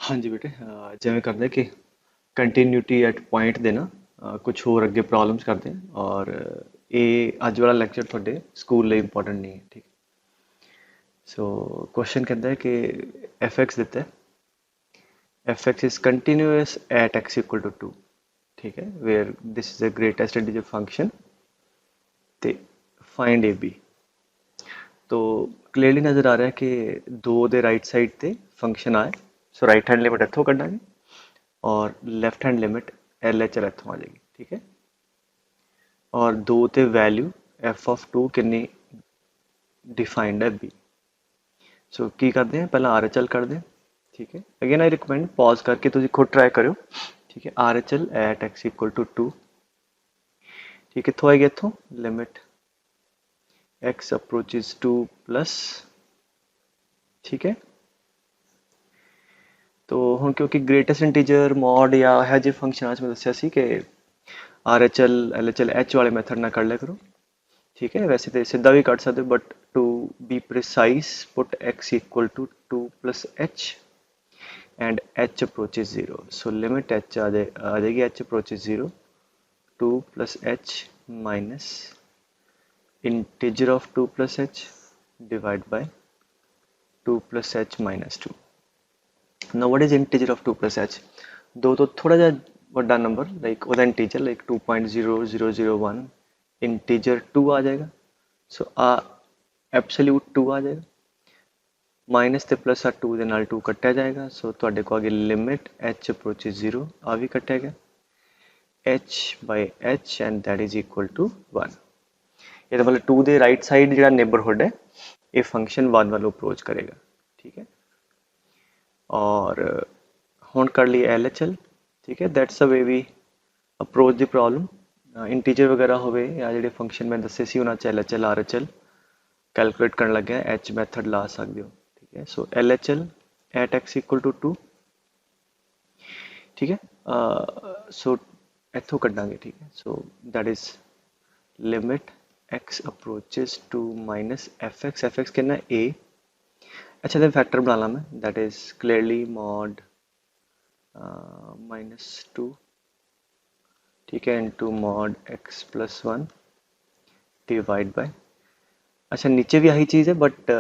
हाँ जी बेटे जिवें करते कि कंटिन्यूटी एट पॉइंट ਦੇ ਨਾ ਕੁਝ ਹੋਰ ਅੱਗੇ ਪ੍ਰੋਬਲਮਸ ਕਰਦੇ ਹਾਂ ਔਰ ਇਹ ਅੱਜ ਵਾਲਾ ਲੈਕਚਰ ਤੁਹਾਡੇ ਸਕੂਲ ਲਈ ਇੰਪੋਰਟੈਂਟ ਨਹੀਂ ਹੈ ਠੀਕ ਸੋ ਕੁਐਸਚਨ ਕਹਿੰਦਾ ਹੈ ਕਿ fx ਦਿੱਤਾ ਹੈ fx is continuous at x equal to 2 ठीक है where this is the greatest integer function ਤੇ find ab तो क्लियरली नज़र आ रहा है कि दो ਦੇ राइट साइड ਤੇ फंक्शन आए सो राइट हैंड लिमिट ਇੱਥੋਂ ਕੱਢਾਂਗੇ और left hand limit L H L इतों आ जाएगी ठीक है और दो ते वैल्यू एफ ऑफ टू किन्नी डिफाइंड है बी सो की करते हैं पहला आर एच एल कर दें ठीक है अगेन आई रिकमेंड पॉज करके तुम खुद ट्राई करो ठीक है R H L at x equal to 2 ठीक है इतों आएगी इतों लिमिट एक्स अप्रोचेज 2 प्लस ठीक है तो हम क्योंकि ग्रेटेस्ट इंटीजर मॉड या है जो फंक्शन आज मैं दसिया सी कि are H L L H L H वाले मैथड ना कर लिया करो ठीक है वैसे तो सीधा भी कर सकते but to be precise put x equal to 2 plus H and H approaches 0 so limit H आ जाएगी H approaches 0 2 plus H minus integer of 2 plus H divide by 2 plus H minus 2 now what is integer of 2 plus h दो तो थोड़ा जा बड़ा number like ਉਹਦਾ integer like 2.0001 integer 2 आ जाएगा सो आ absolute 2 आ जाएगा माइनस ਤੇ प्लस आ 2 ਦੇ ਨਾਲ 2 ਕੱਟਿਆ ਜਾਏਗਾ ਸੋ ਤੁਹਾਡੇ ਕੋ ਅੱਗੇ ਲਿਮਿਟ h ਅਪਰੋਚਸ 0 ਆ ਵੀ ਕੱਟਿਆ ਗਿਆ h by h and that is equal to 1 ਇਹਦਾ ਮਤਲਬ 2 ਦੇ ਰਾਈਟ ਸਾਈਡ ਜਿਹੜਾ ਨੇਬਰਹੁੱਡ ਹੈ ਇਹ ਫੰਕਸ਼ਨ 1 ਵੱਲੋਂ ਅਪਰੋਚ ਕਰੇਗਾ ਠੀਕ ਹੈ और ਹੁਣ कर लिए एल एच एल ठीक है that's a way we approach the problem integer वगैरह होवे या ਜਿਹੜੇ फंक्शन मैं दसे सी ਉਹਨਾਂ ਚ L H L R H L calculate ਕਰਨ ਲੱਗਿਆ एच मैथड ला सकते हो ठीक है so L H L at x equal to 2 ठीक है सो ਇੱਥੋਂ ਕੱਢਾਂਗੇ ठीक है so that is limit x approaches to minus F X कितना a अच्छा then फैक्टर बना ला मैं that is clearly mod minus 2 ठीक है into mod x plus 1 divide by अच्छा नीचे भी आही चीज़ है बट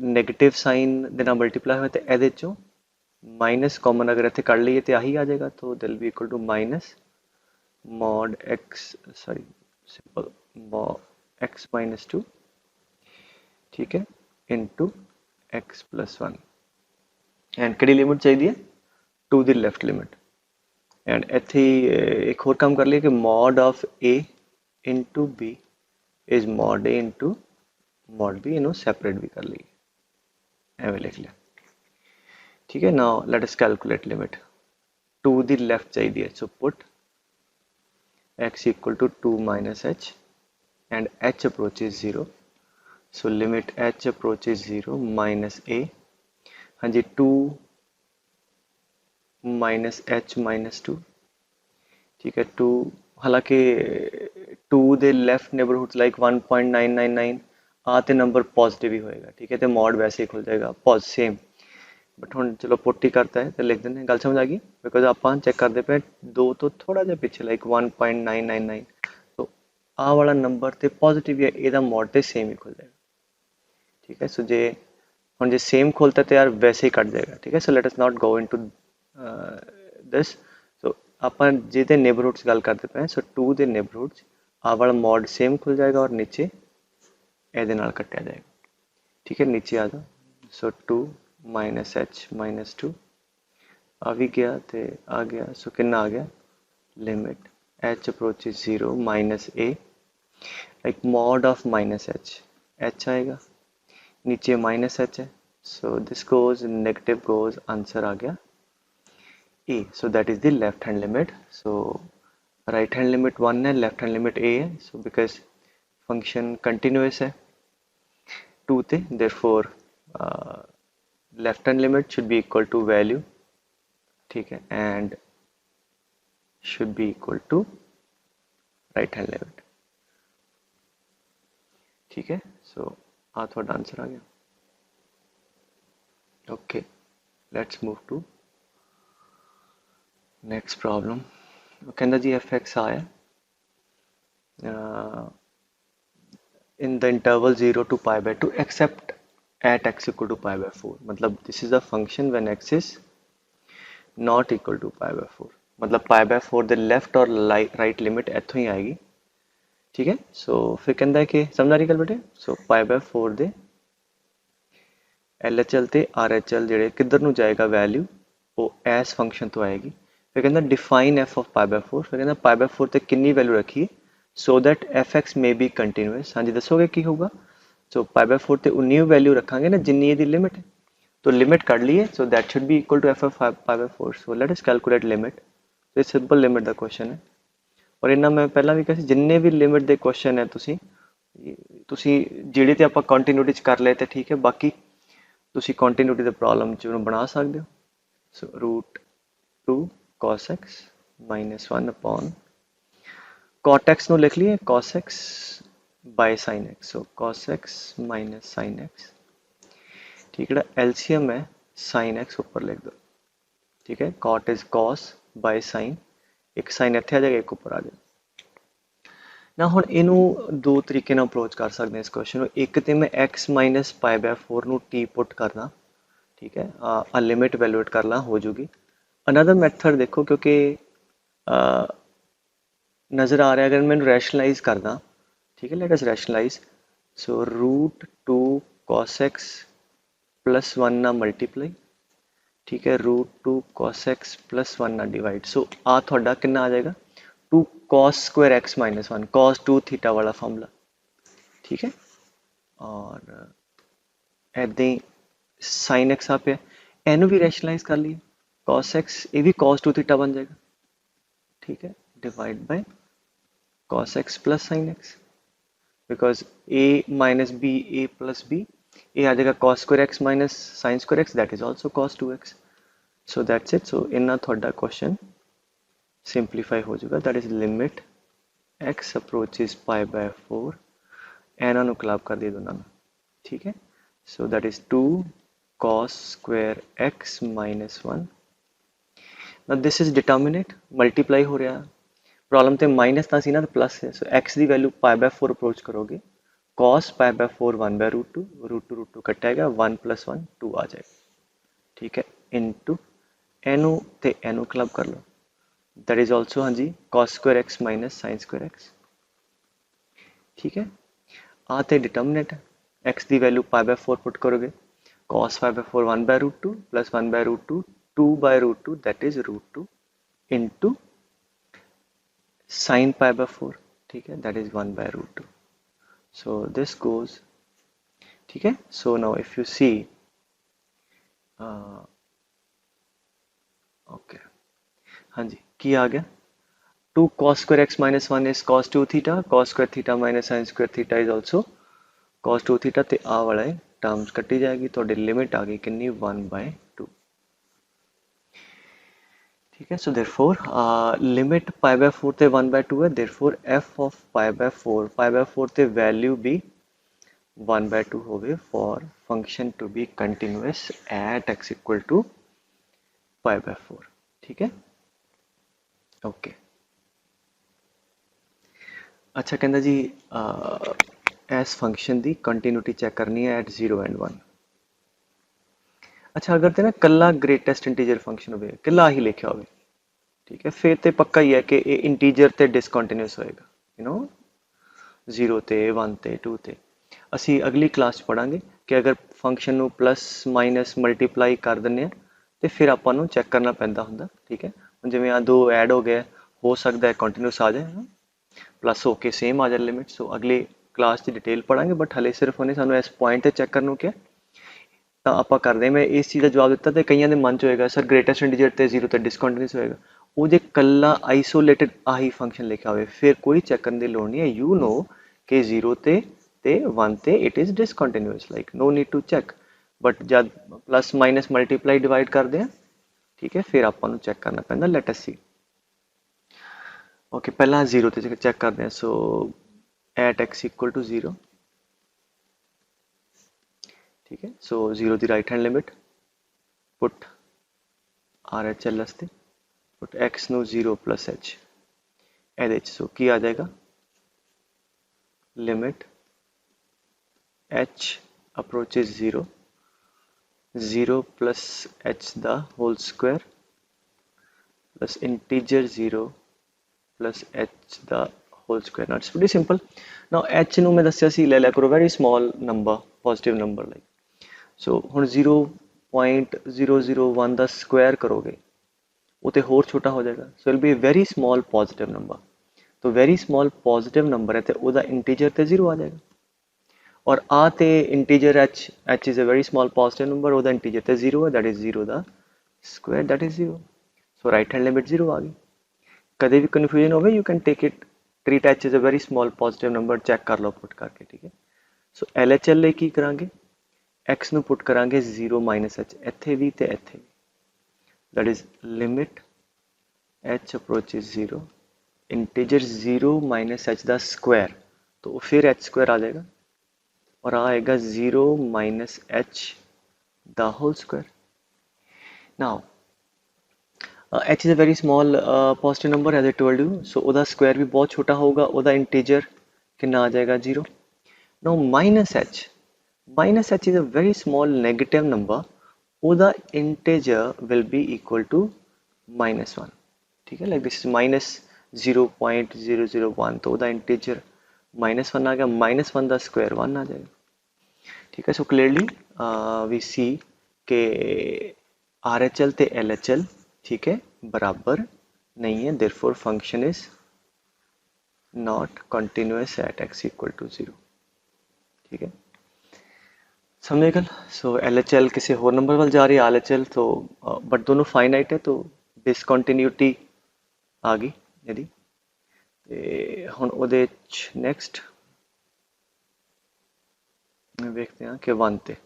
नेगेटिव साइन ਦੇ ਨਾਲ ਮਲਟੀਪਲਾਈ ਹੋਇਆ ਤੇ ਇਹਦੇ ਚੋਂ माइनस कॉमन अगर ਇੱਥੇ ਕੱਢ ਲਈਏ ਤੇ ਆਹੀ ਆ ਜਾਏਗਾ तो दिल be equal to minus mod x sorry simple x minus 2 ठीक है इनटू x प्लस 1 एंड किहड़ी लिमिट चाहिए to the left limit and इत्थे एक होर काम कर लिए कि mod of a into b is mod a into mod b इन्हों सैपरेट भी कर लिए एवं लिख लिया ठीक है now let us calculate limit to the left चाहिए so put x equal to 2 minus h and h approaches 0 so limit h approaches 0 minus a हाँ जी 2 माइनस h माइनस 2 ठीक है 2 हालांकि 2 ਦੇ लेफ्ट नेबरहुड लाइक 1.999 आते नंबर पॉजिटिव ही होएगा ठीक है तो मॉड वैसे ही खुल जाएगा पॉज सेम बट हम चलो पुट ही करता है तो लिख देते हैं गल समझ आ गई बिकॉज आप चेक करते पे दो तो थोड़ा जा पीछे लाइक 1.999 तो आ वाला नंबर तो पॉजिटिव है ਇਹਦਾ मॉड तो सेम ही खुल जाएगा ठीक है सो जे हम जे सेम खोलता तो यार वैसे ही कट जाएगा ठीक है so let us not go into this so अपन ਜਿਹਦੇ नेबरहुड्स गल करते पे सो 2 ਦੇ नेबरहुड्स आ वाला मॉड सेम खुल जाएगा और नीचे ਇਹਦੇ ਨਾਲ ਕੱਟਿਆ जाएगा ठीक है नीचे आ जाओ सो 2 माइनस एच माइनस 2 आ भी गया तो आ गया सो कितना आ गया limit H approaches 0 minus A like mod of minus H आएगा नीचे माइनस एच है so this goes negative goes answer आ गया ए so that is the left hand limit so right hand limit 1 है लेफ्ट हैंड लिमिट ए है so because function continuous है 2 थे therefore left hand limit should be equal to value ठीक है and should be equal to right hand limit ठीक है so आ थोड़ा आंसर आ गया okay let's move to next problem कहता जी एफ एक्स आया in the interval 0 to pi by 2 except at x equal to pi by 4 मतलब this is a function when x is not equal to pi by 4 मतलब pi by 4 ਦੇ left और right limit ਇੱਥੋਂ ही आएगी ठीक है सो फिर कहता है कि समझ आ रही गल बेटे सो pi by 4 ਦੇ LHL ਤੇ RHL ਜਿਹੜੇ ਕਿੱਧਰ ਨੂੰ ਜਾਏਗਾ ਵੈਲਿਊ ਉਹ ਇਸ ਫੰਕਸ਼ਨ ਤੋਂ ਆਏਗੀ ਫਿਰ ਕਹਿੰਦਾ define f of pi by 4 ਫਿਰ ਕਹਿੰਦਾ pi by 4 ਤੇ ਕਿੰਨੀ ਵੈਲਿਊ ਰੱਖੀਏ so that fx may be continuous हाँ जी दसोगे की होगा so pi by 4 ते उन्नी वैल्यू रखांगे ना जिन्नी ये लिमिट है तो लिमिट कर लिए so that should be equal to f of pi by 4 so let us calculate limit तो ये सिंपल लिमिट का क्वेश्चन है और इन्ना मैं पहला भी कहा जिन्ने भी लिमिट के क्वेश्चन है तुसी ਜਿਹੜੇ ਤੇ ਆਪਾਂ ਕੰਟੀਨਿਊਟੀ ਚ ਕਰ ਲਏ ਤੇ ਠੀਕ ਹੈ ਬਾਕੀ ਤੁਸੀਂ ਕੰਟੀਨਿਊਟੀ ਦੇ ਪ੍ਰੋਬਲਮ ਚ ਉਹਨੂੰ ਬਣਾ ਸਕਦੇ ਹੋ ਸੋ √2 cos x minus 1 upon cot x ਨੂੰ ਲਿਖ ਲਈਏ cos x by sin x so cos x minus sin x ठीक है एलसीएम है sin x ऊपर लिख दो ठीक है cot is cos by sin एक sin ਇੱਥੇ ਆ ਜਾਏਗਾ ਇੱਕ ਉੱਪਰ ਆ ਜਾਏਗਾ ਨਾ ਹੁਣ ਇਹਨੂੰ ਦੋ ਤਰੀਕੇ ਨਾਲ ਅਪਰੋਚ ਕਰ ਸਕਦੇ ਹਾਂ ਇਸ ਕੁਐਸਚਨ ਨੂੰ ਇੱਕ ਤੇ ਮੈਂ x minus pi by 4 ਨੂੰ t ਪੁੱਟ ਕਰਦਾ ठीक है आ लिमिट वैल्यूएट कर ला हो जूगी अनदर मैथड देखो क्योंकि नज़र आ रहा है अगर मैं रैशनलाइज करदा ठीक है लेट अस रैशनलाइज सो √2 cos x प्लस 1 ना मल्टीप्लाई ठीक है √2 cos x प्लस 1 ना डिवाइड सो आ थोड़ा कितना आ जाएगा 2 cos square x minus 1 cos 2 theta वाला फॉर्मूला ठीक है और ऐसे ही sin x आ पे एनु भी रैशनलाइज कर लिए cos x ये भी cos 2 थीटा बन जाएगा ठीक है divide bye cos x plus sin x because a minus b a plus b ये आ जाएगा cos square x minus sin square x that is also cos 2x so that's it so इन्ना थोड़ा question simplify हो जाएगा that is limit x approaches pi by 4 एना नु club कर दिए दोनों ठीक है so that is 2 cos square x minus 1 now this is determinate multiply हो रहा प्रॉब्लम ते माइनस ना सी ना प्लस है सो x की वैल्यू पाई बाय 4 अप्रोच करोगे cos पाई बाय 4 1 बाय √2 कटेगा 1 प्लस 1 2 आ जाएगा ठीक है इनटू एनु ते एनु क्लब कर लो दैट इज आल्सो हाँ जी cos square x minus sin square x ठीक है आते डिटर्मिनेंट है x की वैल्यू पाई बाय 4 पुट करोगे cos pi by 4 1 by √2 plus 1 by √2 2 by √2 that is √2 into sin pi by 4 ठीक है that is 1 by √2 so this goes ठीक है so now if you see okay हाँ जी की आ गया 2 cos square x minus 1 is cos 2 theta cos square theta minus sin square theta is also cos 2 theta ते आ वाला है टर्म्स कटी जाएगी तो लिमिट आ गई कितनी 1/2 ठीक है so therefore limit pi by 4 ते 1/2 है therefore f of pi by 4 ते वैल्यू भी 1/2 होवे for function to be continuous at x equal to pi by 4 ठीक है ओके अच्छा कहंदा जी इस फंक्शन की कंटिन्यूटी चेक करनी है एट 0 एंड 1 अच्छा अगर तो ना कला ग्रेटेस्ट इंटीजर फंक्शन हो कला ही लिखा हो ठीक है फिर तो पक्का ही है कि ये इंटीजर ते डिसकंटिन्यूअस होएगा यू नो 0 ते 1 ते 2 ते असी अगली क्लास पढ़ांगे कि अगर फंक्शन ਨੂੰ प्लस माइनस मल्टीप्लाई कर दिंने तो फिर ਆਪਾਂ ਨੂੰ चेक करना पैंदा ਹੁੰਦਾ ठीक है ਹੁਣ ਜਿਵੇਂ ਆ ਦੋ ਐਡ ਹੋ गए हो सकता है कंटिन्यूअस आ जाए प्लस होके सेम आ जाए लिमिट सो अगली क्लास की डिटेल पढ़ांगे बट हले सिर्फ उन्हें सानू इस पॉइंट चेक करने को क्या ਤਾਂ ਆਪਾਂ ਕਰਦੇ ਮੈਂ ਇਸ ਚੀਜ਼ ਦਾ ਜਵਾਬ ਦਿੱਤਾ ਤੇ ਕਈਆਂ ਦੇ ਮਨ ਚ ਹੋਏਗਾ ਸਰ ਗ੍ਰੇਟੈਸਟ ਇੰਟੀਜਰ ਤੇ 0 ਤੇ ਡਿਸਕੰਟੀਨਿਊਸ ਹੋਏਗਾ ਉਹ ਜੇ ਕੱਲਾ ਆਈਸੋਲੇਟਡ ਆਹੀ ਫੰਕਸ਼ਨ ਲਿਖਿਆ ਹੋਵੇ ਫਿਰ ਕੋਈ ਚੈੱਕ ਕਰਨ ਦੀ ਲੋੜ ਨਹੀਂ ਹੈ ਯੂ ਨੋ ਕਿ 0 ਤੇ 1 ਤੇ it is discontinuous like no need to check but जब प्लस माइनस मल्टीप्लाई डिवाइड करते हैं ठीक है फिर ਆਪਾਂ ਨੂੰ चेक करना पैंदा लेट अस सी ओके पहला 0 ਤੇ चेक करते हैं so at x equal to 0 ठीक है so 0 the right hand limit put RHL अस्ते पुट x ਨੂੰ 0 plus h ਇਹਦੇ ਚ ਸੋ ਕੀ ਆ ਜਾਏਗਾ limit h approaches 0 0 plus h the whole square plus integer 0 plus h the whole square. Now it's pretty simple. Now h ਨੂੰ ਮੈਂ ਦੱਸਿਆ ਸੀ ਲੈ ਲਿਆ ਕਰੋ very small number positive number like so ਹੁਣ 0.001 ਦਾ square ਕਰੋਗੇ वो तो होर छोटा हो जाएगा so it will be a very small positive number. तो very small positive number है तो ਉਹਦਾ integer ਤੇ 0 आ जाएगा और आ ते integer h is a very small positive number ਉਹਦਾ integer ਤੇ 0 है that is 0 the square that is 0 so right hand limit 0 आ गई कदे भी confusion होवे you can take it treat h is a very small positive number check कर लो put करके ठीक है so LHL ਲਈ ਕੀ ਕਰਾਂਗੇ x ਨੂੰ put ਕਰਾਂਗੇ 0 minus h ਇੱਥੇ ਵੀ ਤੇ ਇੱਥੇ ਵੀ that is limit h approaches 0 integer 0 minus h the square तो फिर h square आ जाएगा और आएगा 0 minus h the whole square. Now h is a very small positive number as I told you so ओदा square भी बहुत छोटा होगा ओदा integer कितना आ जाएगा 0. Now minus h is a very small negative number ओदा integer will be equal to -1 ठीक है like this is minus 0.001 तो ओदा integer -1 आ गया -1 दा square 1 आ जाएगा ठीक है so clearly we see के RHL ते LHL ठीक है बराबर नहीं है therefore function is not continuous at x equal to 0 ठीक है समझ गल सो LHL किसी होर नंबर वाल जा रही है LHL तो बट दोनों फाइनाइट है तो डिसकंटिन्यूटी आ गई यदि हुण ओदे नेक्स्ट देखते हैं कि 1 ते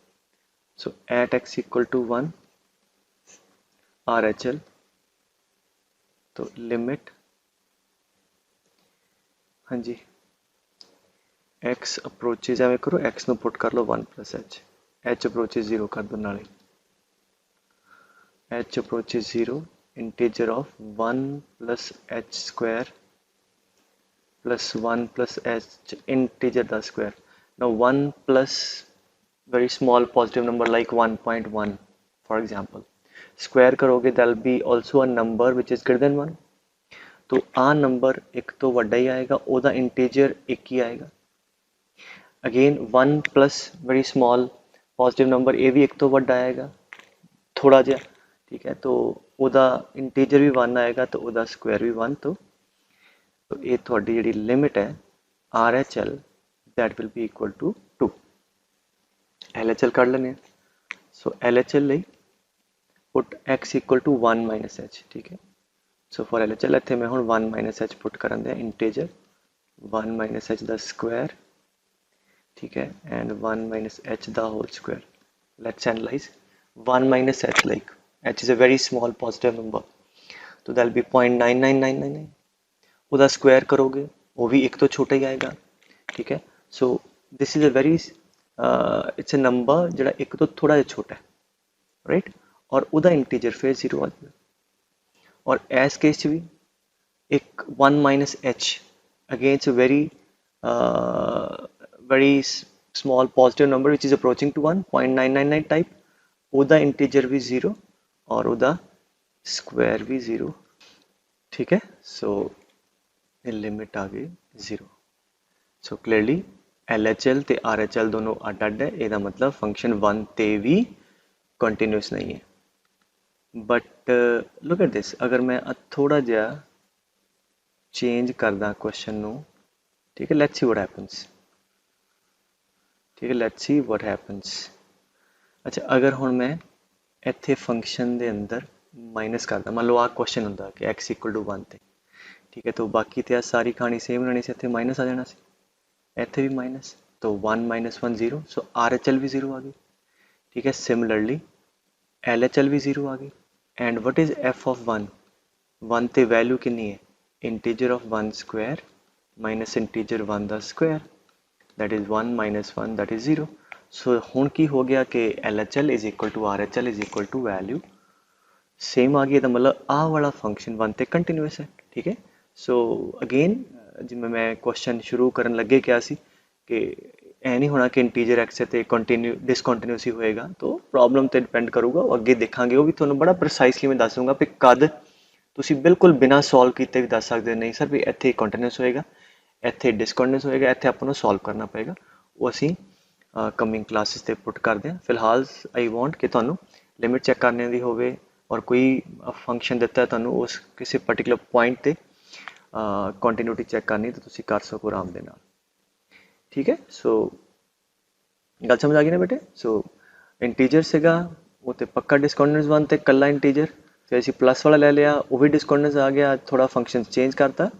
so at x equal to 1 RHL तो लिमिट हाँ जी x अप्रोचेज एवं करो x ਨੂੰ पुट कर लो 1 plus h h अप्रोचेज 0 कर दो नाले h approaches 0 integer of 1 plus h square plus 1 plus h integer the square. Now 1 plus very small positive number like 1.1 for example square करोगे that will be also a number which is greater than 1 तो आ number एक तो वड्डा ही आएगा ओदा integer एक ही आएगा again 1 plus very small positive number A भी एक तो वड्डा आएगा थोड़ा जिहा ठीक है तो ओदा इंटीजर भी 1 आएगा तो ओदा स्क्वायर भी 1 तो ये थोड़ी जिहड़ी लिमिट है RHL that will be equal to 2 LHL कर लेने सो LHL ਲਈ put x equal to 1 minus h ठीक है सो फॉर LHL इत्थे मैं हुण 1 minus h पुट करन दिया integer 1 minus h the square ठीक है and 1 minus h the whole square. Let's analyze 1 minus h like h is a very small positive number तो that will be 0.99999 उदा square करोगे वो भी एक तो छोटा ही आएगा ठीक है so this is a very it's a number जरा एक तो थोड़ा जिहा छोटा है राइट और उदा इंटीजर फिर 0 आ जाएगा और एस केस भी एक 1 minus h against a very small positive number which is approaching to 1 0.999 type ओदा इंटीजर भी 0 और ओदा स्क्वायर भी 0 ठीक है सो लिमिट आ गई 0 सो क्लियरली LHL ते RHL दोनों अड है ਇਹਦਾ मतलब फंक्शन 1 ते भी कंटिन्यूस नहीं है बट लुक एट दिस अगर मैं थोड़ा जिहा चेंज करदा क्वेश्चन नू ठीक है लेट्स सी व्हाट हैपेंस ठीक है लेट्स सी व्हाट हैपेंस अच्छा अगर हुण मैं इत्थे फंक्शन दे अंदर माइनस करदा मान लो आ क्वेश्चन हुंदा कि x इक्वल टू 1 ते ठीक है तो बाकी तो सारी कहानी सेम रहनी सी इत्थे माइनस आ जाना सी इत्थे भी माइनस तो 1 minus 1 0 सो RHL भी 0 आ गई ठीक है सिमिलरली LHL भी 0 आ गई and what is f of 1 ते वैल्यू कितनी है integer of 1 square minus integer 1 दा square that is 1 minus 1 that is 0 so हुण की हो गया कि LHL is equal to RHL is equal to value same आ गया तो मतलब आ वाला फंक्शन 1 ਤੇ ਕੰਟੀਨਿਊਸ ਹੈ। ਠੀਕ ਹੈ। ਸੋ ਅਗੇਨ ਜਿਵੇਂ ਮੈਂ ਕੁਐਸਚਨ ਸ਼ੁਰੂ ਕਰਨ ਲੱਗੇ ਕਿਹਾ ਸੀ ਕਿ ਐ ਨਹੀਂ ਹੋਣਾ ਕਿ ਇੰਟੀਜਰ ਐਕਸ ਤੇ ਕੰਟੀਨਿਊ ਡਿਸਕੰਟੀਨਿਊਸੀ ਹੋਏਗਾ, ਤਾਂ ਪ੍ਰੋਬਲਮ ਤੇ ਡਿਪੈਂਡ ਕਰੂਗਾ, ਉਹ ਅੱਗੇ ਦੇਖਾਂਗੇ। ਉਹ ਵੀ ਤੁਹਾਨੂੰ ਬੜਾ ਪ੍ਰੀਸਾਈਸਲੀ ਮੈਂ ਦੱਸੂਗਾ ਕਿ ਕਦ ਤੁਸੀਂ ਬਿਲਕੁਲ ਬਿਨਾਂ ਸੋਲਵ ਕੀਤੇ ਵੀ ਦੱਸ ਸਕਦੇ ਹੋ ਨਹੀਂ ਸਰ ਵੀ ਇੱਥੇ ਕੰਟੀਨਿਊਸ ਹੋਏਗਾ, ਇੱਥੇ ਡਿਸਕੰਟੀਨਿਊਸ ਹੋਏਗਾ, ਇੱਥੇ ਆਪਾਂ ਨੂੰ ਸੋਲਵ ਕਰਨਾ ਪਏਗਾ। ਉਹ ਅਸੀਂ ਕਮਿੰਗ ਕਲਾਸਿਸ ਤੇ ਪੁੱਟ ਕਰਦੇ ਹਾਂ। ਫਿਲਹਾਲ ਆਈ ਵਾਂਟ ਕਿ ਤੁਹਾਨੂੰ ਲਿਮਿਟ ਚੈੱਕ ਕਰਨੇ ਦੀ ਹੋਵੇ ਔਰ ਕੋਈ ਫੰਕਸ਼ਨ ਦਿੱਤਾ ਹੈ ਤੁਹਾਨੂੰ ਉਸ ਕਿਸੇ ਪਾਰਟਿਕੂਲਰ ਪੁਆਇੰਟ ਤੇ ਕੰਟੀਨਿਊਟੀ ਚੈੱਕ ਕਰਨੀ ਤਾਂ ਤੁਸੀਂ ਕਰ ਸਕੋ ਆਰਾਮ ਦੇ ਨਾਲ। ਠੀਕ ਹੈ। ਸੋ ਗੱਲ ਸਮਝ ਆ ਗਈ ਨਾ ਬੇਟੇ। ਸੋ ਇੰਟੀਜਰ ਸੀਗਾ ਉਹ ਤੇ ਪੱਕਾ ਡਿਸਕੰਟੀਨਿਊਸ 1 ਤੇ ਕੱਲਾ ਇੰਟੀਜਰ, ਫਿਰ ਅਸੀਂ ਪਲੱਸ ਵਾਲਾ ਲੈ ਲਿਆ ਉਹ ਵੀ ਡਿਸਕੰਟੀਨਿਊਸ ਆ ਗਿਆ, ਥੋੜਾ ਫੰਕਸ਼ਨ ਚੇਂਜ ਕਰਤਾ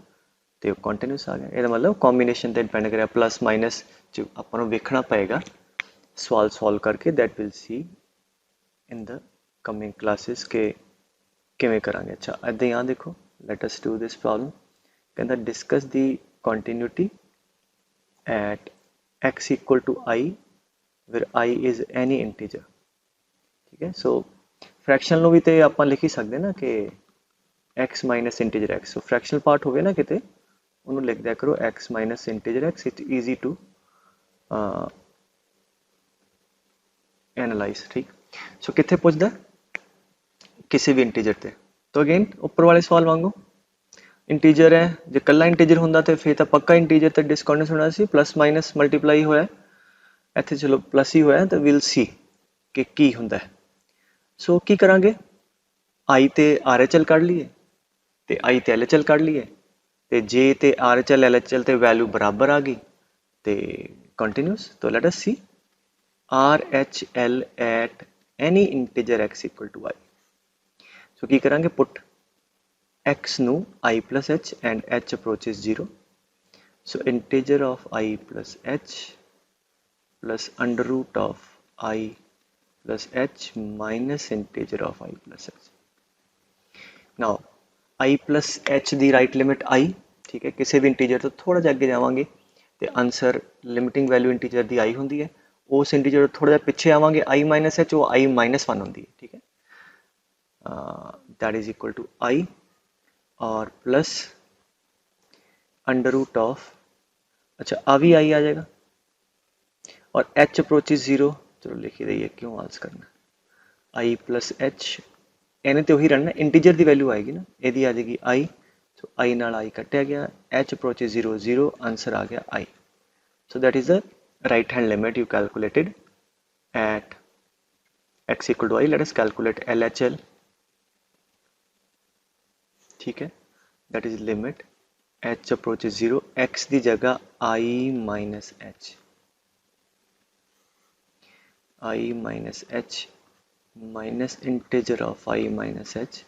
ਤੇ ਉਹ ਕੰਟੀਨਿਊਸ ਆ ਗਿਆ। ਇਹਦਾ ਮਤਲਬ ਕੰਬੀਨੇਸ਼ਨ ਤੇ ਡਿਪੈਂਡ ਕਰਿਆ, ਪਲੱਸ ਮਾਈਨਸ ਚ ਆਪਾਂ ਨੂੰ ਵੇਖਣਾ ਪਏਗਾ ਸਵਾਲ ਸੋਲਵ ਕਰਕੇ। That will see in the coming classes ਕਿ ਕਿਵੇਂ ਕਰਾਂਗੇ। ਅੱਛਾ ਇੱਦਾਂ ਹੀ ਆ ਦੇਖੋ, let us do this problem. ਕਹਿੰਦਾ discuss the continuity at x equal to I where I is any integer। ਠੀਕ ਹੈ। ਸੋ ਫ੍ਰੈਕਸ਼ਨ ਨੂੰ ਵੀ ਤੇ ਆਪਾਂ ਲਿਖ ਹੀ ਸਕਦੇ ਨਾ ਕਿ x minus integer x। ਸੋ ਫ੍ਰੈਕਸ਼ਨਲ ਪਾਰਟ ਹੋਵੇ ਨਾ ਕਿਤੇ ਉਹਨੂੰ ਲਿਖ ਦਿਆ ਕਰੋ x minus integer x। It's easy to analyse. ਠੀਕ। ਸੋ ਕਿੱਥੇ ਪੁੱਛਦਾ ਕਿਸੇ ਵੀ ਇੰਟੀਜਰ ਤੇ। तो अगेन ऊपर वाले सवाल वांगू इंटीजर है, जो कला इंटीजर होंदा तो फिर तो पक्का इंटीजर तो डिस्काउंटेंस होना सी, प्लस माइनस मल्टीप्लाई होया इत्थे चलो प्लस ही होया तो विल सी कि की हुंदा है। सो की करांगे आई ते आर एच एल कढ़ लीए ते आई ते एल एच एल कढ़ लीए ते जे ते आर एच एल ते वैल्यू बराबर आ गई ते कंटिन्यूस। तो let us see R H L at any integer X equal to I. So की करांगे put x nu I plus h and h approaches 0. So integer of I plus h plus under root of I plus h minus integer of I plus h. Now I plus h the right limit I। ठीक है। किसी भी integer तो थोड़ा जा अगे जावांगे तो answer limiting value integer the I होंदी है, उस इंटीजर तो थोड़ा जा पिछे आवांगे I minus h वो I minus 1 होंदी है। ठीक है। that is equal to I और प्लस अंडर रूट ऑफ, अच्छा आ भी आई आ जाएगा और h अप्रोचेज 0। चलो लिख ही दईए क्यों आल्स करना, आई प्लस एच इन्हें तो वही रहना इंटीजर की वैल्यू आएगी ना, यदि आ जाएगी आई। सो आई नाल आई कटिया गया, h अप्रोचेज 0 0 आंसर आ गया I. So that is the right hand limit you calculated at x equal to I. Let us calculate LHL। ठीक है। That is limit h approaches 0, x की जगह I minus h, I minus h minus integer of I minus h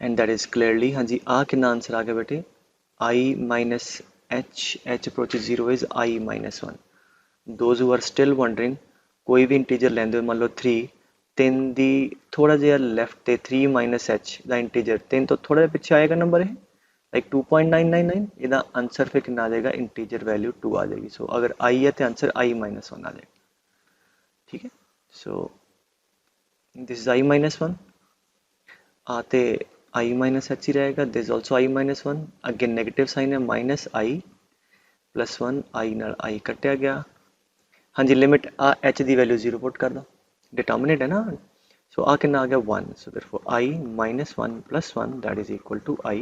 and that is clearly, हाँ जी आ कितना answer आ गया बेटे I minus h, h approaches 0 is I minus 1। those who are still wondering कोई भी integer लेंदे हो मान लो 3 3 दी थोड़ा जिहा लेफ्ट ते 3 minus h दा इंटीजर 3 तो थोड़ा जिहा पिछे आएगा नंबर है लाइक 2.999। ਇਹਦਾ आंसर फिर कितना आ जाएगा इंटीजर वैल्यू 2 आ जाएगी। सो अगर I है तो आंसर I minus 1 आ जाएगा। ठीक है। So this is I minus 1 आते I minus h ही रहेगा, this also I minus 1 again negative sign है माइनस I प्लस 1 I नाल I कटिया गया। हाँ जी लिमिट आ h की वैल्यू 0 पुट कर दो, डिटर्मिनेंट है ना। सो आ कितना आ गया 1। So therefore I minus 1 plus 1 that is equal to I।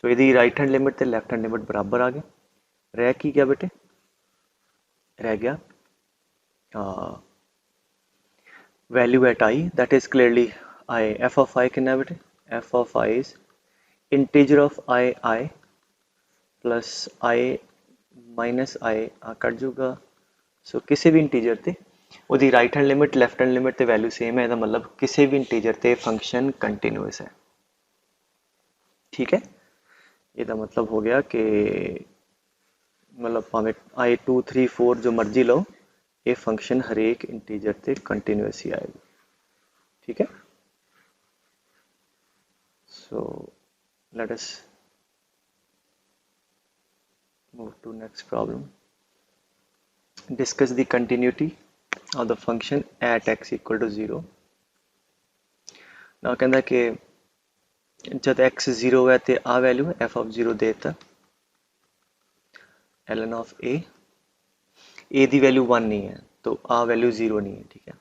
So यदि राइट हैंड लिमिट ते लैफ्ट हैंड लिमिट बराबर आ गए, रह की गया बेटे रह गया value at I that is clearly I। f of I कितना है बेटे, f of I is integer of I plus I minus I आ कट जाऊगा। सो किसी भी इंटीजर ते ਉਹਦੀ right hand limit left hand limit ते वैल्यू सेम है, ਇਹਦਾ मतलब किसी भी इंटीजर ते फंक्शन कंटिन्यूअस है। ठीक है। ਇਹਦਾ मतलब हो गया कि मतलब भावें I 2 3 4 जो मर्जी लो ये फंक्शन हरेक इंटीजर ते कंटिन्यूअस ही आएगी। ठीक है। So let us move to next problem. Discuss the continuity of the function at x equal to 0। ਨਾ ਕਹਿੰਦਾ ਕਿ जब x 0 है तो आ वैल्यू है f ऑफ 0 देता ln of a the value 1 नहीं है तो आ वैल्यू 0 नहीं है, ठीक है।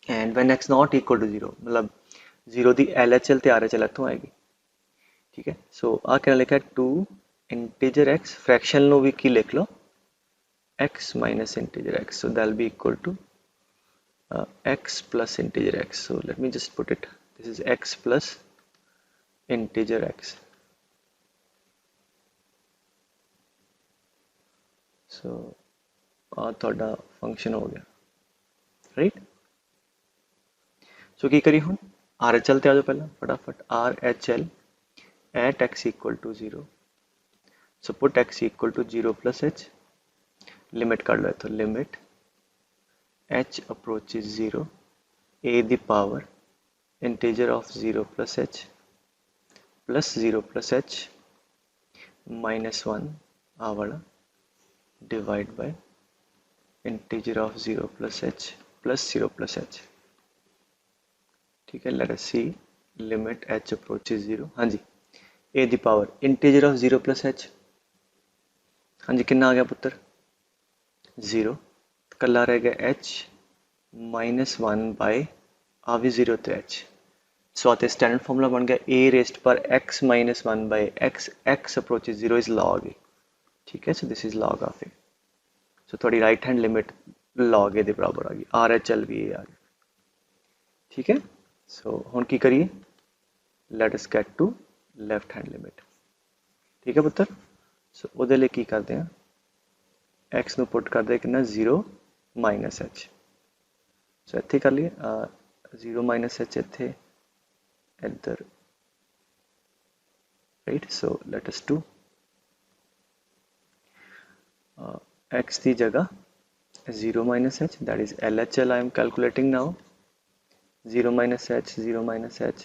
And when x not equal to 0 मतलब 0 दी LHL ते RHL इत्थों आएगी, ठीक है। सो आ क्या लिखा है 2 इंटीजर x फ्रैक्शन नो भी की लिख लो x minus integer x, so that will be equal to x plus integer x. So let me just put it, this is x plus integer x. So थोड़ा function हो गया, right. सो की करी हुन are H L ते आ जाओ पहला फटाफट, R H L at x equal to 0, so put x equal to 0 plus h, limit कर लो, तो limit H approaches 0 a the power integer of 0 plus h plus 0 plus H minus 1 आ वाला divide by integer of 0 plus h plus 0 plus h, ठीक है। Let us see limit H approaches 0, हाँ जी a the power integer of 0 plus H, हाँ जी कितना आ गया पुत्र 0, कला रह गया एच माइनस 1 बाय आ भी 0 तो एच। सो आते स्टैंडर्ड फॉर्मूला बन गया ए रेस्ट पर x minus 1 by x, x approaches 0 is log a, ठीक है। So this is log of a, so थोड़ी right hand limit log a दे बराबर आ गई, आर एच एल भी ए आ गया, ठीक है। सो हुण की करिए, let us get to left hand limit, ठीक है पुत्र। सो ਉਹਦੇ ਲਈ ਕੀ ਕਰਦੇ ਆ, x ਨੂੰ ਪੁੱਟ ਕਰਦੇ ਕਿੰਨਾ 0 ਮਾਈਨਸ h, ਸੋ ਇੱਥੇ ਕਰ ਲਈਏ 0 ਮਾਈਨਸ h ਇੱਥੇ ਇੱਧਰ, right. So let us do x की जगह 0 minus h, that is LHL I am calculating now, 0 minus h 0 minus h,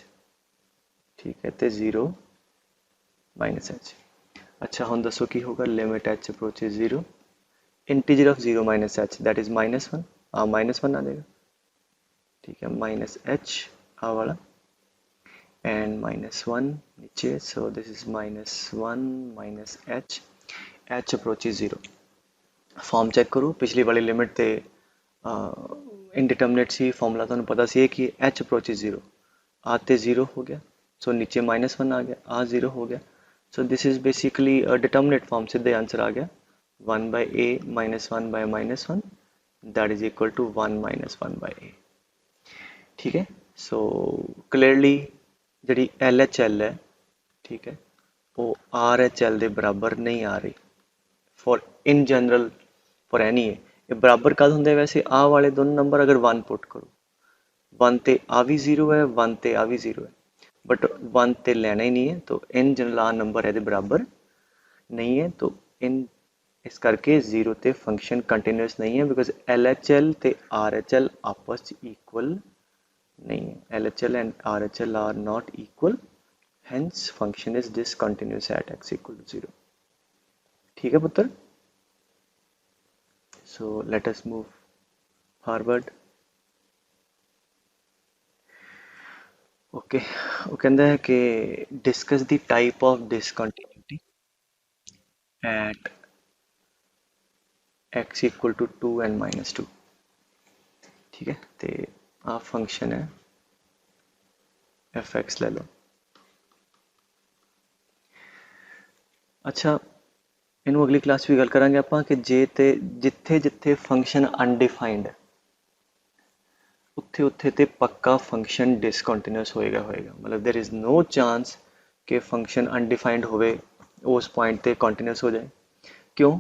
ठीक है, तो 0 minus h। अच्छा हम दसो की होगा limit h approaches 0 integer of 0 minus h that is minus 1, minus 1 आ जाएगा, ठीक है, माइनस h आ वाला एंड माइनस 1 नीचे, so this is minus 1 minus h, h approaches 0। Form check करो, पिछली वाली लिमिट ते इनडिटर्मिनेट सी फॉर्मूला तो पता सी है कि h अप्रोचेज 0, आते 0 हो गया, सो नीचे माइनस 1 आ गया, आ 0 हो गया, so this is basically determinate form, सीधे आंसर आ गया 1 by a minus 1 by minus 1 that is equal to 1 minus 1 by a, ठीक है। सो क्लियरली जी LHL है, ठीक है, वो RHL के बराबर नहीं आ रही for in general for any है, ये बराबर कद होंगे वैसे आ वाले दोनों नंबर अगर 1 पुट करो, 1 ते आ भी 0 है 1 ते आ भी 0 है, बट 1 ते लेना ही नहीं है, तो इन जनरल आ नंबर है बराबर नहीं है, तो इन इस करके 0 ते फंक्शन कंटिन्यूस नहीं है, बिकॉज LHL ते RHL आपस इक्वल नहीं है, LHL and RHL are not equal, hence function is discontinuous at x equal to 0, ठीक है पुत्र। So let us move forward. Okay, वो कहता है कि discuss the type of discontinuity at x equal to 2 and minus 2, ठीक है, तो आ फंक्शन है fx ले लो। अच्छा इनू अगली क्लास भी गल करांगे ਆਪਾਂ कि जे ते जिथे जिथे फंक्शन अनडिफाइंड है उत्थे उत्थे ते पक्का फंक्शन डिसकंटिन्यूस होएगा होएगा, मतलब देयर इज नो चांस कि फंक्शन अनडिफाइंड होवे उस पॉइंट ते कंटिन्यूस हो जाए, क्यों,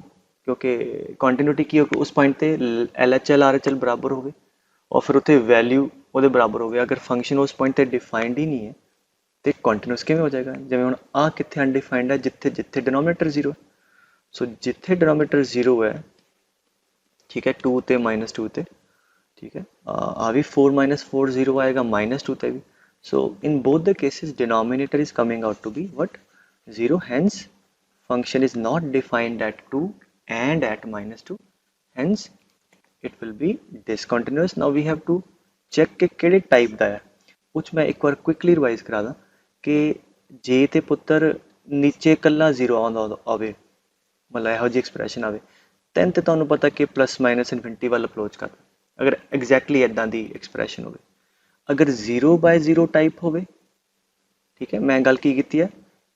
क्योंकि कंटिन्यूटी की हो उस पॉइंट ते LHL RHL बराबर होवे और फिर उत्थे वैल्यू ਉਹਦੇ बराबर होवे, अगर फंक्शन उस पॉइंट ते डिफाइंड ही नहीं है तो कंटिन्यूस किवें हो जाएगा, जिवें हुण आ कित्थे अनडिफाइंड है जिथे जिथे डिनोमिनेटर 0 है, सो जिथे डिनोमिनेटर 0 है, ठीक है, 2 ते माइनस 2 ते, ठीक है, आ भी 4 माइनस 4 0 आएगा माइनस 2 ते भी, so in both the cases denominator is coming out to be what 0, hence function is not defined at 2 and at minus 2, hence it will be discontinuous। now we have to check कि केड़े type दा है, ਉਹ 'ਚ ਮੈਂ ਇੱਕ ਵਾਰ quickly revise ਕਰਾ ਦਾਂ ਕਿ ਜੇ ਤੇ ਪੁੱਤਰ ਨੀਚੇ ਇਕੱਲਾ ਜ਼ੀਰੋ ਆਉਂਦਾ ਆਵੇ, ਮਤਲਬ ਇਹੋ ਜਿਹੀ ਐਕਸਪ੍ਰੈਸ਼ਨ ਆਵੇ, ਤੈਨ ਤੇ ਤੁਹਾਨੂੰ ਪਤਾ ਕਿ ਪਲੱਸ ਮਾਈਨਸ ਇਨਫਿਨਿਟੀ ਵੱਲ ਅਪਰੋਚ ਕਰਦਾ, ਅਗਰ ਐਗਜ਼ੈਕਟਲੀ ਇੱਦਾਂ ਦੀ ਐਕਸਪ੍ਰੈਸ਼ਨ ਹੋਵੇ। ਅਗਰ 0/0 ਟਾਈਪ ਹੋਵੇ, ਠੀਕ ਹੈ, ਮੈਂ ਗੱਲ ਕੀ ਕੀਤੀ ਹੈ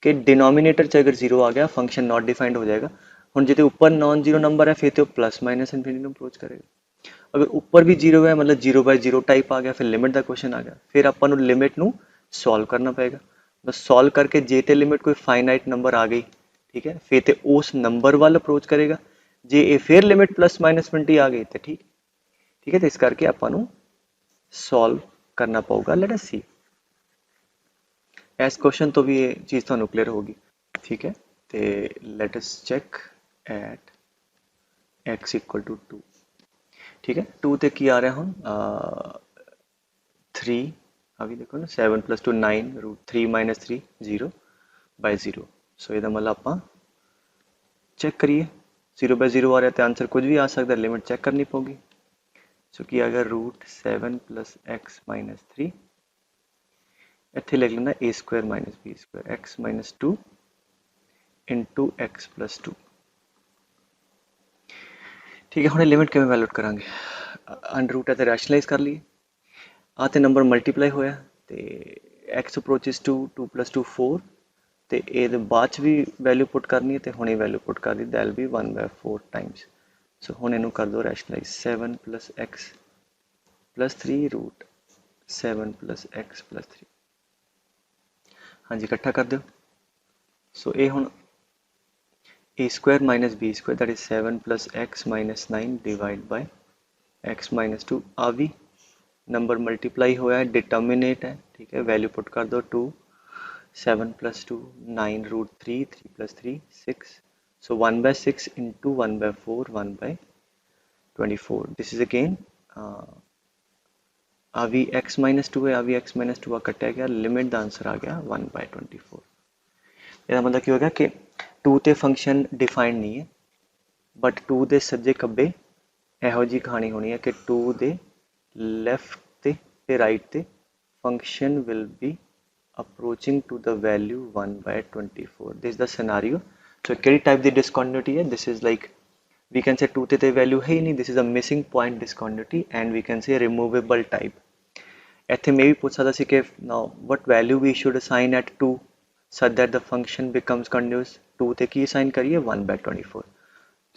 ਕਿ ਡਿਨੋਮੀਨੇਟਰ 'ਚ ਅਗਰ ਜ਼ੀਰੋ ਆ ਗਿਆ ਫੰਕਸ਼ਨ ਨਾਟ ਡਿਫਾਈਂਡ ਹੋ ਜਾਏਗਾ। ਹੁਣ ਜੇ ਉੱਪਰ ਨॉन ਜ਼ੀਰੋ ਨੰਬਰ ਹੈ ਫਿਰ ਤੇ ਉਹ ਪਲੱਸ ਮਾਈਨਸ ਇਨਫਿਨਿਟੀ ਨੂੰ ਅਪਰੋਚ ਕਰੇਗਾ। ਅਗਰ ਉੱਪਰ ਵੀ ਜ਼ੀਰੋ ਹੈ ਮਤਲਬ 0/0 ਟਾਈਪ ਆ ਗਿਆ, ਫਿਰ ਲਿਮਿਟ ਦਾ ਕੁਐਸਚਨ ਆ ਗਿਆ, ਫਿਰ ਆਪਾਂ ਨੂੰ ਲਿਮਿਟ ਨੂੰ ਸੋਲਵ ਕਰਨਾ ਪਏਗਾ। ਬਸ ਸੋਲਵ ਕਰਕੇ ਜੇ ਤੇ ਲਿਮਿਟ ਕੋਈ ਫਾਈਨਾਈਟ ਨੰਬਰ ਆ ਗਈ, ਠੀਕ ਹੈ, ਫਿਰ ਤੇ ਉਸ ਨੰਬਰ ਵੱਲ ਅਪਰੋਚ ਕਰੇਗਾ। ਜੇ ਇਹ ਫਿਰ ਲਿਮਿਟ ਪਲੱਸ ਮਾਈਨਸ ਇਨਫਿਨਿਟੀ ਆ ਗਈ ਤੇ ਠੀਕ, ਠੀਕ ਹੈ, ਤੇ ਇਸ ਕਰਕੇ ਆਪਾਂ ਨੂੰ ਸੋਲਵ ਕਰਨਾ ਪਊਗਾ। ਲੈਟ ਅਸ ਸੀ ਇਸ ਕੁਐਸਚਨ ਤੋਂ ਵੀ ਇਹ ਚੀਜ਼ ਤੁਹਾਨੂੰ ਕਲੀਅਰ ਹੋਗੀ, ਠੀਕ ਹੈ। ਤੇ let us check at x equal to 2, ਠੀਕ ਹੈ। 2 ਤੇ ਕੀ ਆ ਰਿਹਾ ਹੁਣ 3 ਆ ਵੀ ਦੇਖੋ ਨਾ, 7 + 2 9 √3 - 3 0/0। ਸੋ ਇਹਦਾ ਮਤਲਬ ਆਪਾਂ ਚੈੱਕ ਕਰੀਏ 0/0 ਆ ਰਿਹਾ ਤੇ ਆਂਸਰ ਕੁਝ ਵੀ ਆ ਸਕਦਾ, ਲਿਮਿਟ ਚੈੱਕ ਕਰਨੀ ਪਊਗੀ। ਸੋ ਕੀ ਆ ਗਿਆ √7 + x - 3, ਇੱਥੇ ਲਿਖ ਲੈਂਦਾ a² - b² x - 2 into x + 2, ਠੀਕ ਹੈ। ਹੁਣ ਲਿਮਿਟ ਕਿਵੇਂ ਵੈਲਿਊਟ ਕਰਾਂਗੇ, ਅੰਡਰ ਰੂਟ ਹੈ ਤੇ ਰੈਸ਼ਨਲਾਈਜ਼ ਕਰ ਲਈਏ। ਆ ਤੇ ਨੰਬਰ ਮਲਟੀਪਲਾਈ ਹੋਇਆ ਤੇ x ਅਪਰੋਚਿਸ ਟੂ 2 + 2 4, ਤੇ ਇਹਦੇ ਬਾਅਦ 'ਚ ਵੀ ਵੈਲਿਊ ਪੁੱਟ ਕਰਨੀ ਹੈ ਤੇ ਹੁਣੇ ਵੈਲਿਊ ਪੁੱਟ ਕਰਨੀ, ਦੈਲ ਵੀ 1/4 ਟਾਈਮਸ। ਸੋ ਹੁਣ ਇਹਨੂੰ ਕਰ ਦਿਓ ਰੈਸ਼ਨਲਾਈਜ਼, 7 + x + 3 √7 + x + 3, ਹਾਂਜੀ ਇਕੱਠਾ ਕਰ ਦਿਓ। ਸੋ ਇਹ ਹੁਣ a² - b² that is 7 + x - 9 divided by x - 2, ਆ ਵੀ ਨੰਬਰ ਮਲਟੀਪਲਾਈ ਹੋਇਆ ਹੈ, ਡਿਟਰਮੀਨੇਟ ਹੈ, ਠੀਕ ਹੈ। ਵੈਲਿਊ ਪੁੱਟ ਕਰ ਦਿਓ 2, 7 + 2 9 √3 3 + 3 6, so 1/6 into 1/4 1/24। this is again ਆ ਵੀ x - 2 ਹੈ, ਆ ਵੀ x - 2 ਕੱਟਿਆ ਗਿਆ, ਲਿਮਿਟ ਦਾ ਆਂਸਰ ਆ ਗਿਆ 1/24। ਇਹਦਾ ਮਤਲਬ ਕੀ ਹੋ ਗਿਆ ਕਿ 2 ਤੇ ਫੰਕਸ਼ਨ ਡਿਫਾਈਨਡ ਨਹੀਂ ਹੈ, ਬਟ 2 ਦੇ ਸੱਜੇ ਖੱਬੇ ਇਹੋ ਜਿਹੀ ਕਹਾਣੀ ਹੋਣੀ ਹੈ ਕਿ 2 ਦੇ ਲੈਫਟ ਤੇ ਰਾਈਟ ਤੇ function will be approaching to the value 1/24। this is the scenario। so ਕਿਹੜੀ type ਦੀ discontinuity ਹੈ, this is like we can say 2 ਤੇ value ਹੈ ਹੀ ਨਹੀਂ, this is a missing point discontinuity and we can say removable type। ਇੱਥੇ ਮੈਂ ਵੀ ਪੁੱਛ ਸਕਦਾ ਸੀ ਕਿ now what value we should assign at 2 such that the function becomes continuous। 2 ਤੇ ਕੀ assign ਕਰੀਏ 1/24,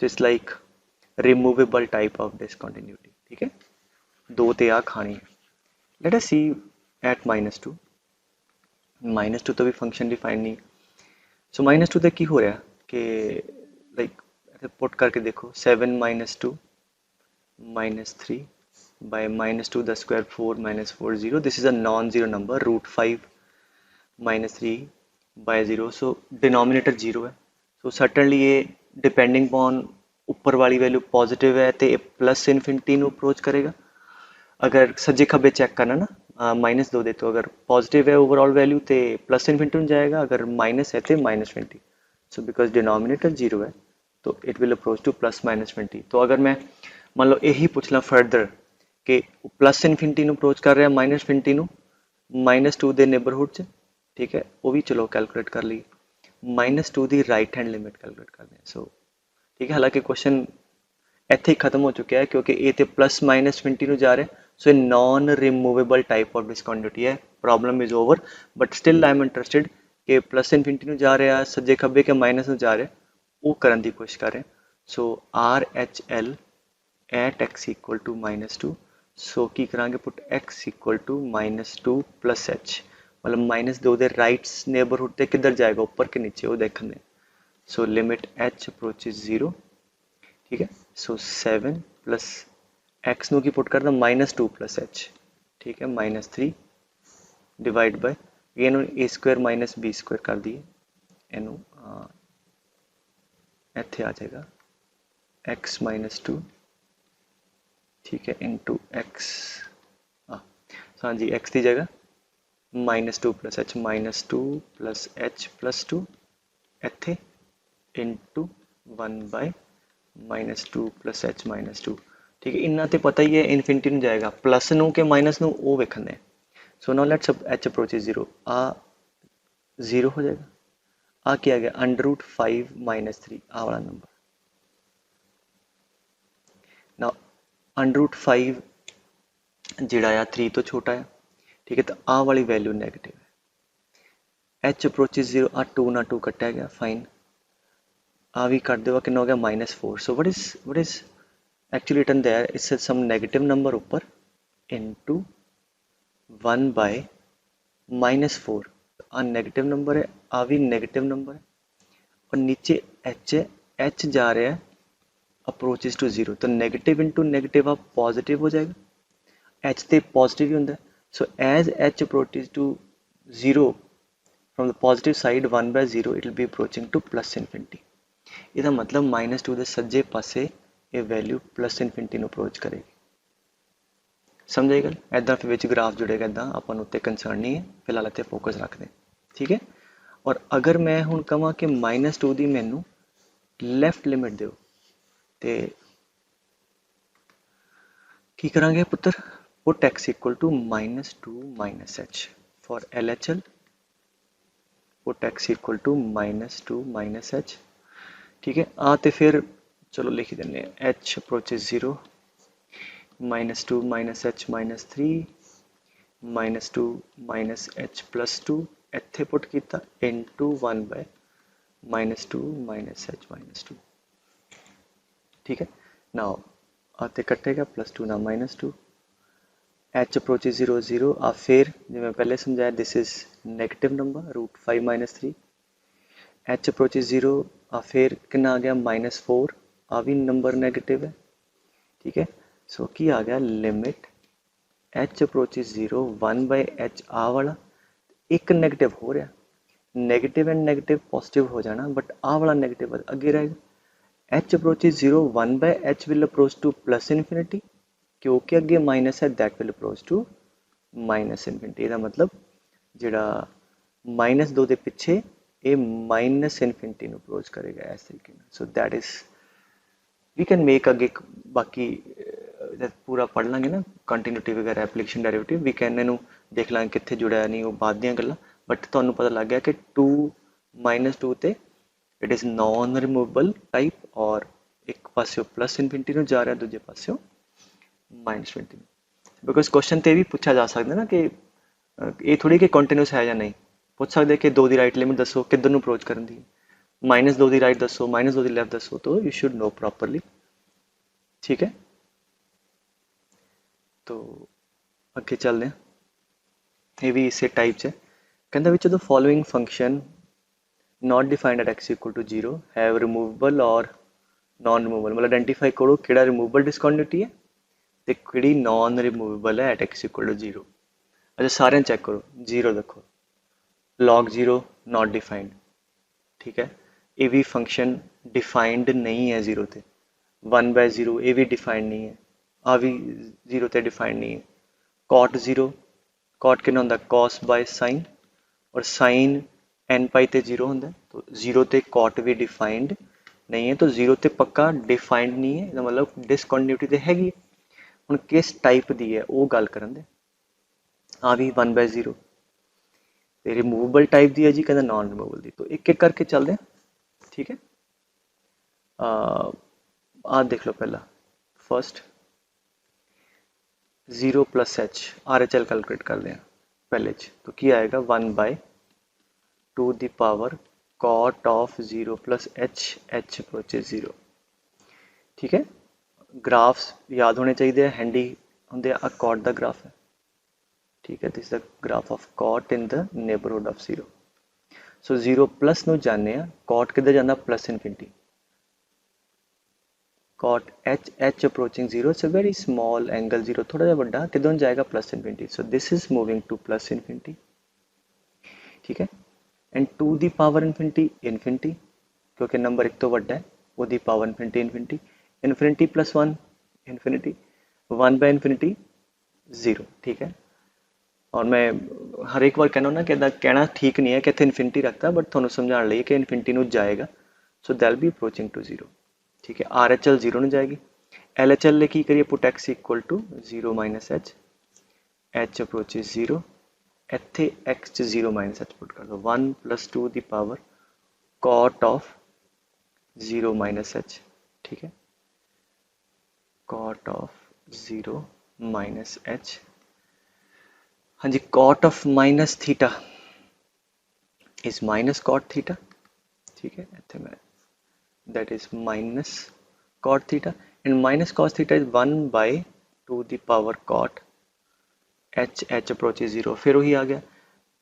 just like removable type of discontinuity, ਠੀਕ ਹੈ। 2 ਤੇ ਆ ਖਾਣੀ। let us see at -2, -2 ਤੋਂ ਵੀ ਫੰਕਸ਼ਨ ਡਿਫਾਈਨ ਨਹੀਂ। ਸੋ -2 ਤੇ ਕੀ ਹੋ ਰਿਹਾ ਕਿ ਲਾਈਕ ਪੁੱਟ ਕਰਕੇ ਦੇਖੋ 7 - 2 -3 by -2 the square 4 - 4 0, this is a non-zero number, √5 - 3 by 0, so denominator 0 ਹੈ। ਸੋ ਸਰਟਨਲੀ ਇਹ ਡਿਪੈਂਡਿੰਗ ਪੌਨ ਉੱਪਰ ਵਾਲੀ ਵੈਲਿਊ ਪੋਜ਼ਿਟਿਵ ਹੈ ਤੇ ਇਹ ਪਲੱਸ ਇਨਫਿਨਿਟੀ ਨੂੰ ਅਪਰੋਚ ਕਰੇਗਾ। ਅਗਰ ਸੱਜੇ ਖੱਬੇ ਚੈੱਕ ਕਰਨਾ ਨਾ, -2 ਦੇ ਤੋਂ ਅਗਰ ਪੋਜ਼ਿਟਿਵ ਹੈ ਓਵਰऑल ਵੈਲਿਊ ਤੇ प्लस इन्फिनिटी में जाएगा, अगर माइनस है तो -20। सो बिकॉज डिनोमिनेटर 0 है तो इट विल अप्रोच टू +-20। तो अगर मैं मान लो यही पूछ ला फर्दर कि प्लस इन्फिनिटी अप्रोच कर रहा -इन्फिनिटी -2 के नेबरहुड च, ठीक है, वो भी चलो कैलकुलेट कर ली। -2 की राइट हैंड लिमिट कैलकुलेट करते हैं। सो ठीक है, हालांकि क्वेश्चन ਇੱਥੇ ਹੀ ਖਤਮ ਹੋ ਚੁੱਕਿਆ ਹੈ ਕਿਉਂਕਿ ਇਹ ਤੇ +-इन्फिनिटी ਨੂੰ ਜਾ ਰਿਹਾ। ਸੋ ਇਹ ਨॉन ਰਿਮੂਵੇਬਲ ਟਾਈਪ ਆਫ ਡਿਸਕੰਟੀਨਿਊਟੀ ਹੈ। Problem is over, but still I am interested ਕਿ +-इन्फिनिटी ਨੂੰ ਜਾ ਰਿਹਾ, ਸੱਜੇ ਖੱਬੇ ਕੇ ਮਾਈਨਸ ਨੂੰ ਜਾ ਰਿਹਾ, ਉਹ ਕਰਨ ਦੀ ਕੋਸ਼ਿਸ਼ ਕਰ ਰਹੇ। ਸੋ RHL at x equal to -2, ਸੋ ਕੀ ਕਰਾਂਗੇ ਪੁੱਟ x equal to -2 + h, ਮਤਲਬ -2 ਦੇ ਰਾਈਟਸ ਨੇਬਰਹੁਡ ਤੇ ਕਿੱਧਰ ਜਾਏਗਾ, ਉੱਪਰ ਕਿ ਨੀਚੇ, ਉਹ ਦੇਖਣੇ। ਸੋ ਲਿਮਿਟ h ਅਪਰੋਚਿਸ 0, ठीक है। सो 7 + x ਨੂੰ ਕੀ ਪੁੱਟ ਕਰਦਾ -2 + h, ठीक है, -3 डिवाइड बाय ਇਹਨੂੰ a² - b² ਕਰ ਦਈਏ, ਇਹਨੂੰ ਇੱਥੇ ਆ ਜਾਏਗਾ x - 2, ठीक है, इंटू x, हाँ जी, x की जगह -2 + h, -2 + h + 2 ਇੱਥੇ इंटू 1/-2 + h - 2, ठीक है। इन्ना तो पता ही है इन्फिनिटी में जाएगा, प्लस नू के माइनस नू वो वेखने। So now let's h approaches 0, आ 0 हो जाएगा, आ क्या आ गया √5 - 3, आ वाला नंबर। नाउ √5 ਜਿਹੜਾ ਆ 3 ਤੋਂ ਛੋਟਾ ਹੈ, ਠੀਕ ਹੈ, ਤਾਂ ਆ ਵਾਲੀ ਵੈਲਿਊ ਨੈਗੇਟਿਵ ਹੈ। h ਅਪਰੋਚਿਸ 0, ਆ 2 ਨਾਲ 2 ਕੱਟਿਆ ਗਿਆ, ਫਾਈਨ। ਆ ਵੀ ਕੱਟ ਦਿਓ, ਕਿੰਨਾ ਹੋ ਗਿਆ -4। So what is actually return there, इससे सम नेगेटिव नंबर ऊपर इनटू 1 बाय -4। आ नेगेटिव नंबर है, आ भी नेगेटिव नंबर है, और नीचे h है, h जा रहा है अप्रोचेस टू 0, तो नेगेटिव इंटू नेगेटिव आप पॉजिटिव हो जाएगा। h तो पॉजिटिव ही होंगे, so as h approaches to 0 from the positive side 1/0 it will be approaching to +∞। ਇਹਦਾ मतलब -2 ਦੇ ਸੱਜੇ ਪਾਸੇ ਇਹ ਵੈਲਿਊ +∞ ਨੂੰ ਅਪਰੋਚ ਕਰੇਗੀ। ਸਮਝੇ ਗੱਲ? ਇੱਦਾਂ ਫਿਰ ਵਿੱਚ ਗ੍ਰਾਫ ਜੁੜੇਗਾ, ਇੱਦਾਂ ਆਪਾਂ ਨੂੰ ਉੱਤੇ ਕੰਸਰਨ ਨਹੀਂ ਹੈ, ਫਿਲਹਾਲ ਇੱਥੇ ਫੋਕਸ ਰੱਖਦੇ, ਠੀਕ ਹੈ। ਔਰ ਅਗਰ ਮੈਂ ਹੁਣ ਕਹਾਂ ਕਿ -2 ਦੀ ਮੈਨੂੰ ਲੈਫਟ ਲਿਮਿਟ ਦਿਓ, ਤੇ ਕੀ ਕਰਾਂਗੇ ਪੁੱਤਰ? Put x equal to -2 - h for LHL। Put x equal to -2 - h, ठीक है। आ तो फिर चलो लिख ही देने, h अप्रोचेस 0, -2 - h -3 -2 - h +2, इत्थे पुट किया इनटू 1/-2 - h -2, ठीक है। नाउ आते कटेगा +2 ना -2, h अप्रोचेस 0 0, आ फिर जो मैं पहले समझाया this is negative number √5 - 3, h approaches 0, आ फिर कितना आ गया -4, आ भी नंबर नेगेटिव है, ठीक है। सो की आ गया लिमिट h अप्रोचेस 0 1/h, आ वाला एक नेगेटिव हो रहा, नेगेटिव एंड नेगेटिव पॉजिटिव हो जाना, बट आ वाला नेगेटिव अगे रहेगा। h approaches 0 1/h will approach to +∞, क्योंकि अगे माइनस है, दैट विल अप्रोच टू -∞। ਇਹਦਾ मतलब ਜਿਹੜਾ -2 ਦੇ ਪਿੱਛੇ ਇਹ -∞ ਨੂੰ ਅਪਰੋਚ ਕਰੇਗਾ ਇਸ ਤਰੀਕੇ ਨਾਲ। So that is we can make अगे बाकी जब पूरा पढ़ लांगे ना कंटिन्यूटी वगैरह एप्लीकेशन डेरिवेटिव, वी कैन ਇਹਨੂੰ देख लांगे कित्थे जुड़िया नहीं, वो बाद ਦੀਆਂ ਗੱਲਾਂ, बट ਤੁਹਾਨੂੰ पता लग गया कि 2 -2 ਤੇ it is non removable type, और एक पास्यों +∞ ਨੂੰ जा रहा, दूजे पास्यों -∞। बिकॉज क्वेश्चन तो यह भी पूछा जा सकता ना कि ये थोड़ी कि कंटिन्यूस है या नहीं, पूछ सकते कि 2 की राइट लिमिट दसो किधर ਨੂੰ अप्रोच करन दी, -2 की राइट दसो, -2 की लैफ्ट दसो, तो यू शुड नो प्रॉपरली, ठीक है। तो अगे चलते हैं, ये भी इसे टाइप से कहता which the following function not defined at x equal to 0 have removable और नॉन रिमूवेबल, मतलब आइडेंटिफाई करो कि रिमूवेबल डिसकंटिन्यूटी है तो कि नॉन रिमूवेबल है एट x इक्वल टू 0। अच्छा सारे चेक करो, 0 देखो, log 0 नॉट डिफाइंड, ठीक है, ये भी फंक्शन डिफाइंड नहीं है 0 ते, 1/0 ये भी डिफाइंड नहीं है, आ भी 0 ते डिफाइंड नहीं है। cot 0, cot कितना होंगे cos बाय साइन, और साइन n पाई ते 0 होंगे, तो 0 ते cot भी डिफाइंड नहीं है, तो 0 ते पक्का डिफाइंड नहीं है, मतलब डिसकंटिन्यूटी तो हैगी। हुण किस टाइप दी है वो गल करन दे, आ भी 1/0 ते रिमूवेबल टाइप दी है जी, कहता नॉन रिमूवेबल दी, तो एक एक करके चलते हैं, ठीक है। आ देख लो पहला फर्स्ट 0 + h, RHL कैलकुलेट कर दें पहले तो क्या आएगा 1/2 the power cot of 0 + h, h approaches 0, ठीक है। ग्राफ्स याद होने चाहिए, हैंडी होंगे, आ cot दा ग्राफ है, ठीक है, this the graph of cot in the neighbourhood of 0। So 0 plus नूं जाने cot किधर जाना +∞, cot h approaching 0, it's a very small angle 0 थोड़ा जा बड़ा, किधर जाएगा +∞, so this is moving to +∞, ठीक है। एंड 2 दी पावर इन्फिनिटी क्योंकि नंबर एक तो बड़ा है, वो the power infinity, infinity + 1 infinity, 1/∞ 0, ठीक है। और मैं हर एक बार कहना ना कि कहना ठीक नहीं है कि इतने इन्फिनिटी रखता, बट थोड़ा समझाने लिए कि इन्फिनिटी नूं जाएगा, सो दैल बी अप्रोचिंग टू 0, ठीक है। RHL 0 नहीं जाएगी, LHL ले की करिए, put x equal to 0 - h, h approaches 0, ਇੱਥੇ x 'ਚ 0 ਮਾਈਨਸ h ਪੁੱਟ ਕਰ ਦਿਓ 1 + 2 ਦੀ power cot of 0 minus h, ਠੀਕ ਹੈ, cot of 0 माइनस h। हाँ जी, cot of minus theta is minus cot theta, ठीक है, इतने मैं that is minus cot theta and minus cos theta is 1 by 2 the power cot h approaches 0। फिर वही आ गया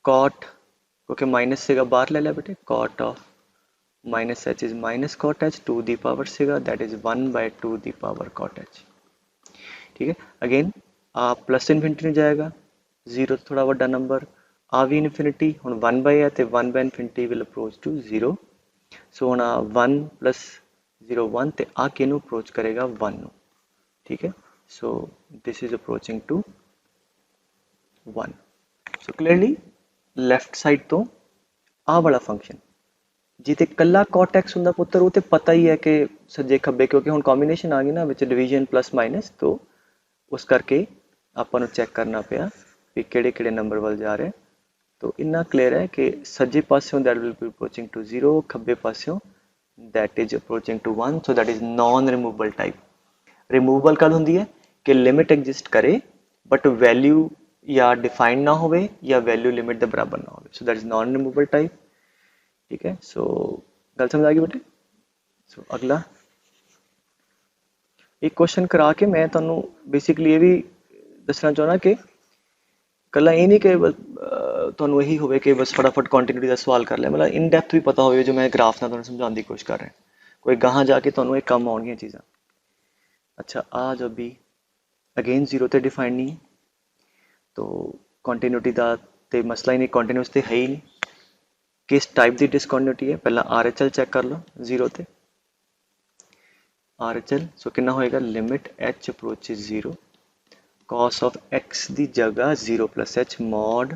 cot, क्योंकि माइनस से बाहर ले लिया बेटे, cot of minus h is minus cot h 2 the power Sega that is 1 by 2 the power cot h, ठीक है। अगेन प्लस इन्फिनिटी नहीं जाएगा, जीरो तो थोड़ा वड्डा नंबर, आ भी इन्फिनिटी हुण 1 बाय है तो 1 by infinity will approach to 0। So हुण 1 + 0 1 तो आ किनू अप्रोच करेगा 1 नू, ठीक है। So this is approaching to 1। So clearly left side तो आ वाला फंक्शन जिते कला cot x हुंदा पुत्तर वो तो पता ही है कि सज्जे खब्बे, क्योंकि हुण कॉम्बिनेशन आ गई ना विच डिवीजन प्लस माइनस, तो उस करके ਆਪਾਂ ਨੂੰ ਚੈੱਕ ਕਰਨਾ ਪਿਆ ਵੀ ਕਿਹੜੇ ਕਿਹੜੇ ਨੰਬਰ ਵੱਲ ਜਾ ਰਹੇ। तो इन्ना क्लियर है कि सज्जे पास्यों that will be approaching to 0, खब्बे पास्यों that is approaching to 1। So that is non removable type. Removable कद होंदी है कि लिमिट एग्जिस्ट करे बट वैल्यू या डिफाइंड ना होवे या वैल्यू लिमिट के बराबर ना होवे, so that is non removable type, ठीक है। सो गल समझ आ गई बेटे। सो अगला एक क्वेश्चन करा के मैं तुहानू बेसिकली ये भी दसना चाहना कि कला ये नहीं कि तुहानू यही होवे कि बस फटाफट कंटिन्यूटी का सवाल कर लिया, मतलब इन डैप्थ भी पता होवे जो मैं ग्राफ ना तुहानू समझाने की कोशिश कर रहा, कोई गाहां जाके तुहानू एक कम आउणगियां चीज़ां। अच्छा आ जब भी अगेन जीरो तो डिफाइंड नहीं है, तो कंटिन्यूटी का तो मसला ही नहीं, कंटिन्यूस तो है ही नहीं। किस टाइप की डिसकंटिन्यूटी है, पहला RHL चेक कर लो जीरो ते RHL। सो कितना होएगा limit h approaches 0 cos of x की जगह 0 + h mod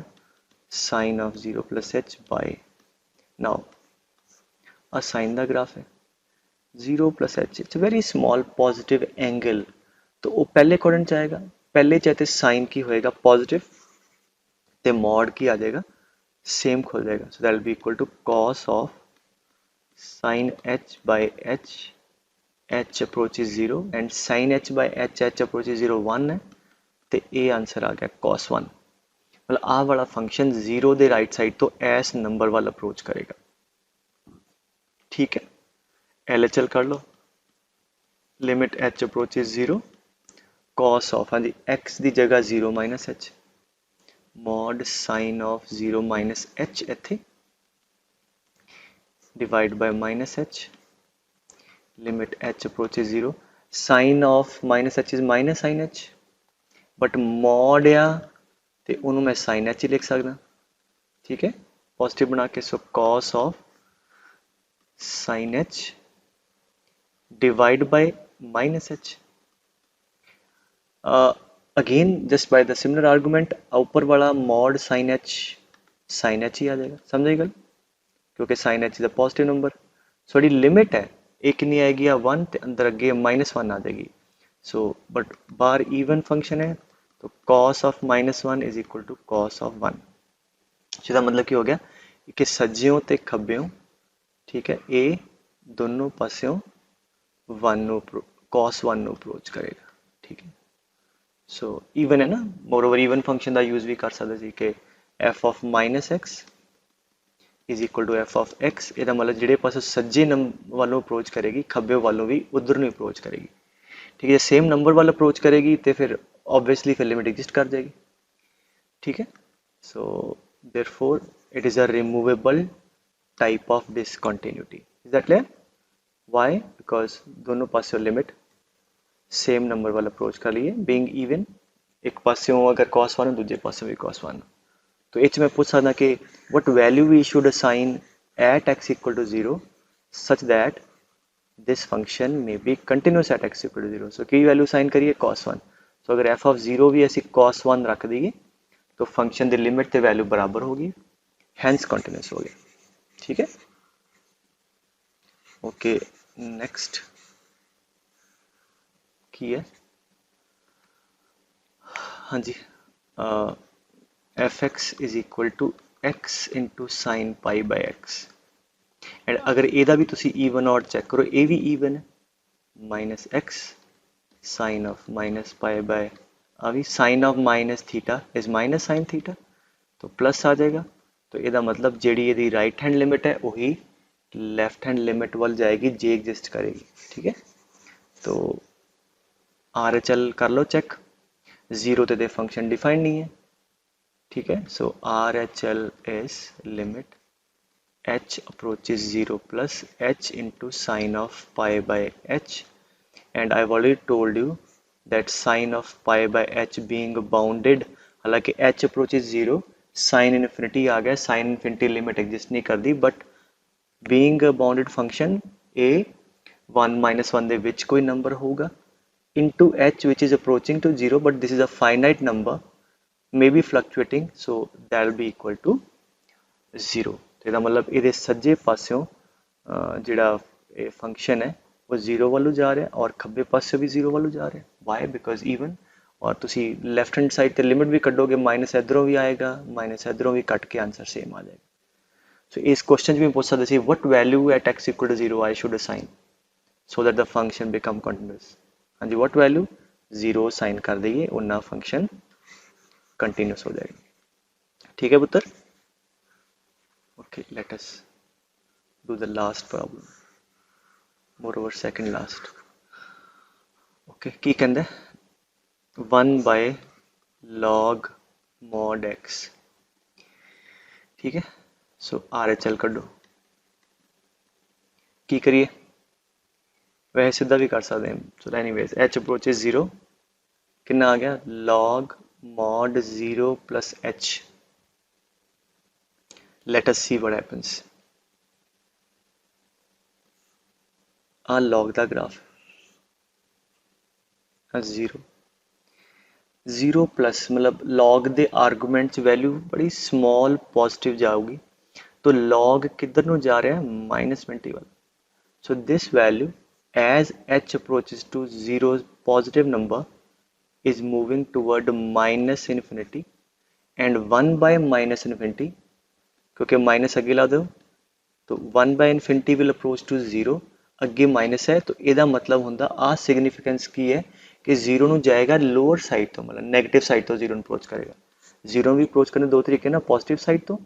sin of 0 + h by now a sin का ग्राफ है 0 + h, it's very small positive angle, तो वो पहले क्वाड्रेंट जाएगा, पहले चाहते साइन की होएगा पॉजिटिव तो मॉड की आ जाएगा सेम खुल जाएगा, so that will be equal to cos of sin h by h approaches 0 and sin h by h approaches 0 1 है, तो ये आंसर आ गया cos 1। मतलब आ वाला फंक्शन जीरो दे राइट साइड तो एस नंबर वाला अप्रोच करेगा, ठीक है। LHL कर लो, limit h approaches 0 cos of, हाँ जी, x की जगह 0 - h mod sin of 0 - h इत्थे divide by -h limit h approaches 0 sin of -h is minus sin h but mod आ तो उन्होंने मैं sin h ही लिख सकदा, ठीक है, पॉजिटिव बना के। सो cos of sin h divide by -h again just by the similar argument ऊपर वाला mod sin h ही आ जाएगा, समझ गए, क्योंकि sin h is a positive number. Sorry limit है एक नहीं आएगी या 1 तो अंदर अगे -1 आ जाएगी। सो बट बार इवन फंक्शन है तो cos of -1 is equal to cos of 1। इसका मतलब की हो गया कि सज्जियों ते खब्बियों, ठीक है, ए दोनों पास्यों 1 cos 1 नु अप्रोच करेगा, ठीक है। सो ईवन है ना, मोरओवर ईवन फंक्शन का यूज भी कर सकते सी कि f of -x is equal to f of x, ਇਹਦਾ मतलब ਜਿਹੜੇ ਪਾਸੇ सज्जे नंबर वालों अप्रोच करेगी खब्बे वालों भी उधर ਨੂੰ अप्रोच करेगी, ठीक है। सेम नंबर वाला अप्रोच करेगी तो फिर ऑब्वियसली फिर लिमिट एग्जिस्ट कर जाएगी, ठीक है। So therefore it is a removable type of discontinuity, is that clear? Why? Because दोनों पासों लिमिट सेम नंबर वाला अप्रोच कर लिए, बीइंग इवन, एक पासों अगर cos 1 दूसरे पासों भी cos 1, तो ये मैं पूछ सकता कि what value we should assign at x equal to 0 such that this function may be continuous at x equal to 0। so की वैल्यू साइन करिए cos 1, so अगर f of 0 भी ऐसी cos 1 रख दी तो फंक्शन की लिमिट ते वैल्यू बराबर होगी, हैंस कंटिन्यूस हो गया, ठीक है। ओके नेक्स्ट की है, हाँ जी, F x is equal to x into sine pi by x. And अगर ਇਹਦਾ भी तुसी ईवन और चेक करो, ये भी ईवन है, minus x sine of minus pi by अभी sine of minus theta is minus sine theta, तो प्लस आ जाएगा। तो ਇਹਦਾ मतलब ਜਿਹੜੀ ਇਹਦੀ राइट हैंड लिमिट है वही लेफ्ट हैंड लिमिट वाल जाएगी जे एग्जिस्ट करेगी। ठीक है, तो आर एच एल कर लो चेक, जीरो तो फंक्शन डिफाइंड नहीं है। ठीक है, so R H L is limit h approaches 0 plus h into sine of pi by h, and I've already told you that sine of pi by h being bounded, हालांकि h approaches 0 sin infinity आ गया, sin infinity limit exist नहीं करती, but being a bounded function a 1 minus 1 ਦੇ ਵਿੱਚ कोई number होगा into h which is approaching to 0, but this is a finite number, may be fluctuating, so that will be equal to 0। ਇਹਦਾ मतलब ਇਹਦੇ ਸੱਜੇ ਪਾਸਿਓਂ ਜਿਹੜਾ ਇਹ ਫੰਕਸ਼ਨ ਹੈ ਉਹ 0 ਵੱਲੋਂ ਜਾ ਰਿਹਾ ਔਰ ਖੱਬੇ ਪਾਸੇ ਵੀ 0 ਵੱਲੋਂ ਜਾ ਰਿਹਾ। ਵਾਈ? ਬਿਕੋਜ਼ ਈਵਨ, ਔਰ ਤੁਸੀਂ ਲੈਫਟ ਹੈਂਡ ਸਾਈਡ ਤੇ ਲਿਮਿਟ ਵੀ ਕੱਢੋਗੇ, ਮਾਈਨਸ ਇਧਰੋਂ ਵੀ ਆਏਗਾ, ਮਾਈਨਸ ਇਧਰੋਂ ਵੀ ਕੱਟ ਕੇ ਆਂਸਰ ਸੇਮ ਆ ਜਾਏਗਾ। ਸੋ ਇਸ ਕੁਐਸਚਨ 'ਚ ਵੀ ਪੁੱਛ ਸਕਦੇ ਸੀ what value at x equal to 0 I should assign so that the function become continuous. हाँ जी, वट वैल्यू 0 साइन कर देंगे उतना फंक्शन कंटिन्यूअस हो जाएगा। ठीक है पुत्र, okay, let us do the last problem, moreover second last। okay, की कहंदा 1 by log mod x। ठीक है, सो आर एच एल कढो, की करिए, वैसे सीधा भी कर सकते हैं। सो एनीवेज h अप्रोचेस 0, कितना आ गया log mod 0 plus h। let us see what happens। आ log दा ग्राफ 0 0 प्लस मतलब log दे आर्गूमेंट च वैल्यू बड़ी स्मॉल पॉजिटिव जाऊगी, तो log किधर नु जा रहा है -20 वाला। So this value as h approaches to 0 positive number is moving toward minus infinity, and 1 by minus infinity, क्योंकि माइनस अगे ला दो तो 1 by infinity will approach to 0, अगे माइनस है, तो ਇਹਦਾ मतलब ਹੁੰਦਾ आ सिग्निफिकेंस की है कि 0 ਨੂੰ ਜਾਏਗਾ लोअर साइड तो, मतलब नेगेटिव साइड तो 0 ਨੂੰ अप्रोच करेगा। 0 भी अप्रोच करने दो तरीके ना, पॉजिटिव साइड तो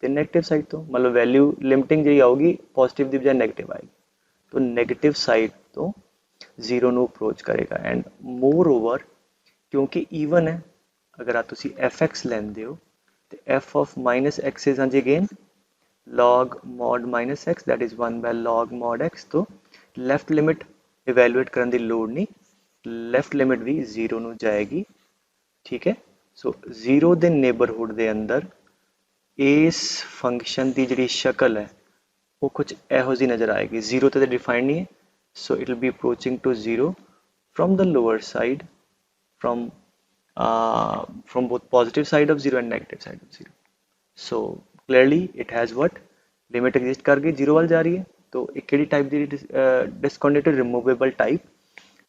ਤੇ नेगेटिव साइड तो, मतलब वैल्यू लिमिटिंग जी आऊगी पॉजिटिव की बजाय नेगेटिव आएगी, तो नेगेटिव साइड तो 0 ਨੂੰ अप्रोच करेगा। एंड मोर ओवर क्योंकि ईवन है, अगर आप तुसी एफ एक्स लेंदे हो तो f of minus x is हाँ जी again log mod minus x, that is 1 by log mod x। तो लेफ्ट लिमिट इवेलुएट करने की लोड़ नहीं, लेफ्ट लिमिट भी 0 ਨੂੰ जाएगी। ठीक है, सो 0 ਦੇ नेबरहुड ਦੇ अंदर इस फंक्शन की जी शक्ल है वो कुछ एहो जी नज़र आएगी। 0 तो डिफाइंड नहीं है, so it will be approaching to 0 from the lower side, from both positive side of 0 and negative side of 0। so clearly it has what limit exist कर गई 0 वाल जा रही है, तो एक केड़ी टाइप दी डिसकंटिन्यूटी रिमूवेबल टाइप।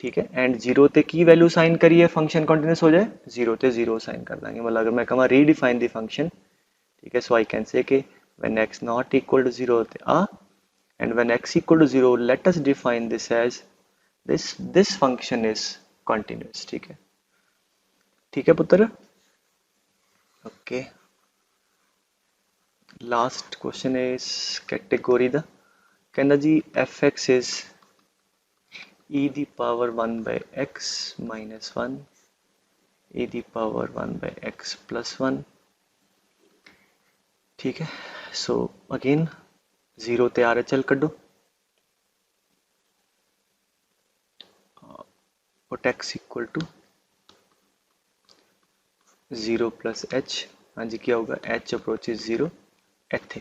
ठीक है, एंड 0 ते की वैल्यू साइन करिए फंक्शन कंटिन्यूअस हो जाए, 0 ते 0 साइन कर देंगे। मतलब अगर मैं कहूँ रीडिफाइन द फंक्शन, ठीक है, सो आई कैन से कि when x not equal to 0 ते आ, and when x equal to 0 let us define this as this function is continuous. ठीक है, ठीक है पुत्र। ओके, लास्ट क्वेश्चन है इस कैटेगरी का, कहना जी F x is e the power 1 by x minus 1 e the power 1 by x plus 1। ठीक है, सो अगेन 0 ते आर एच एल कढो, put x equal to 0 plus h। हाँ जी, क्या होगा h अप्रोचेज 0 इत्थे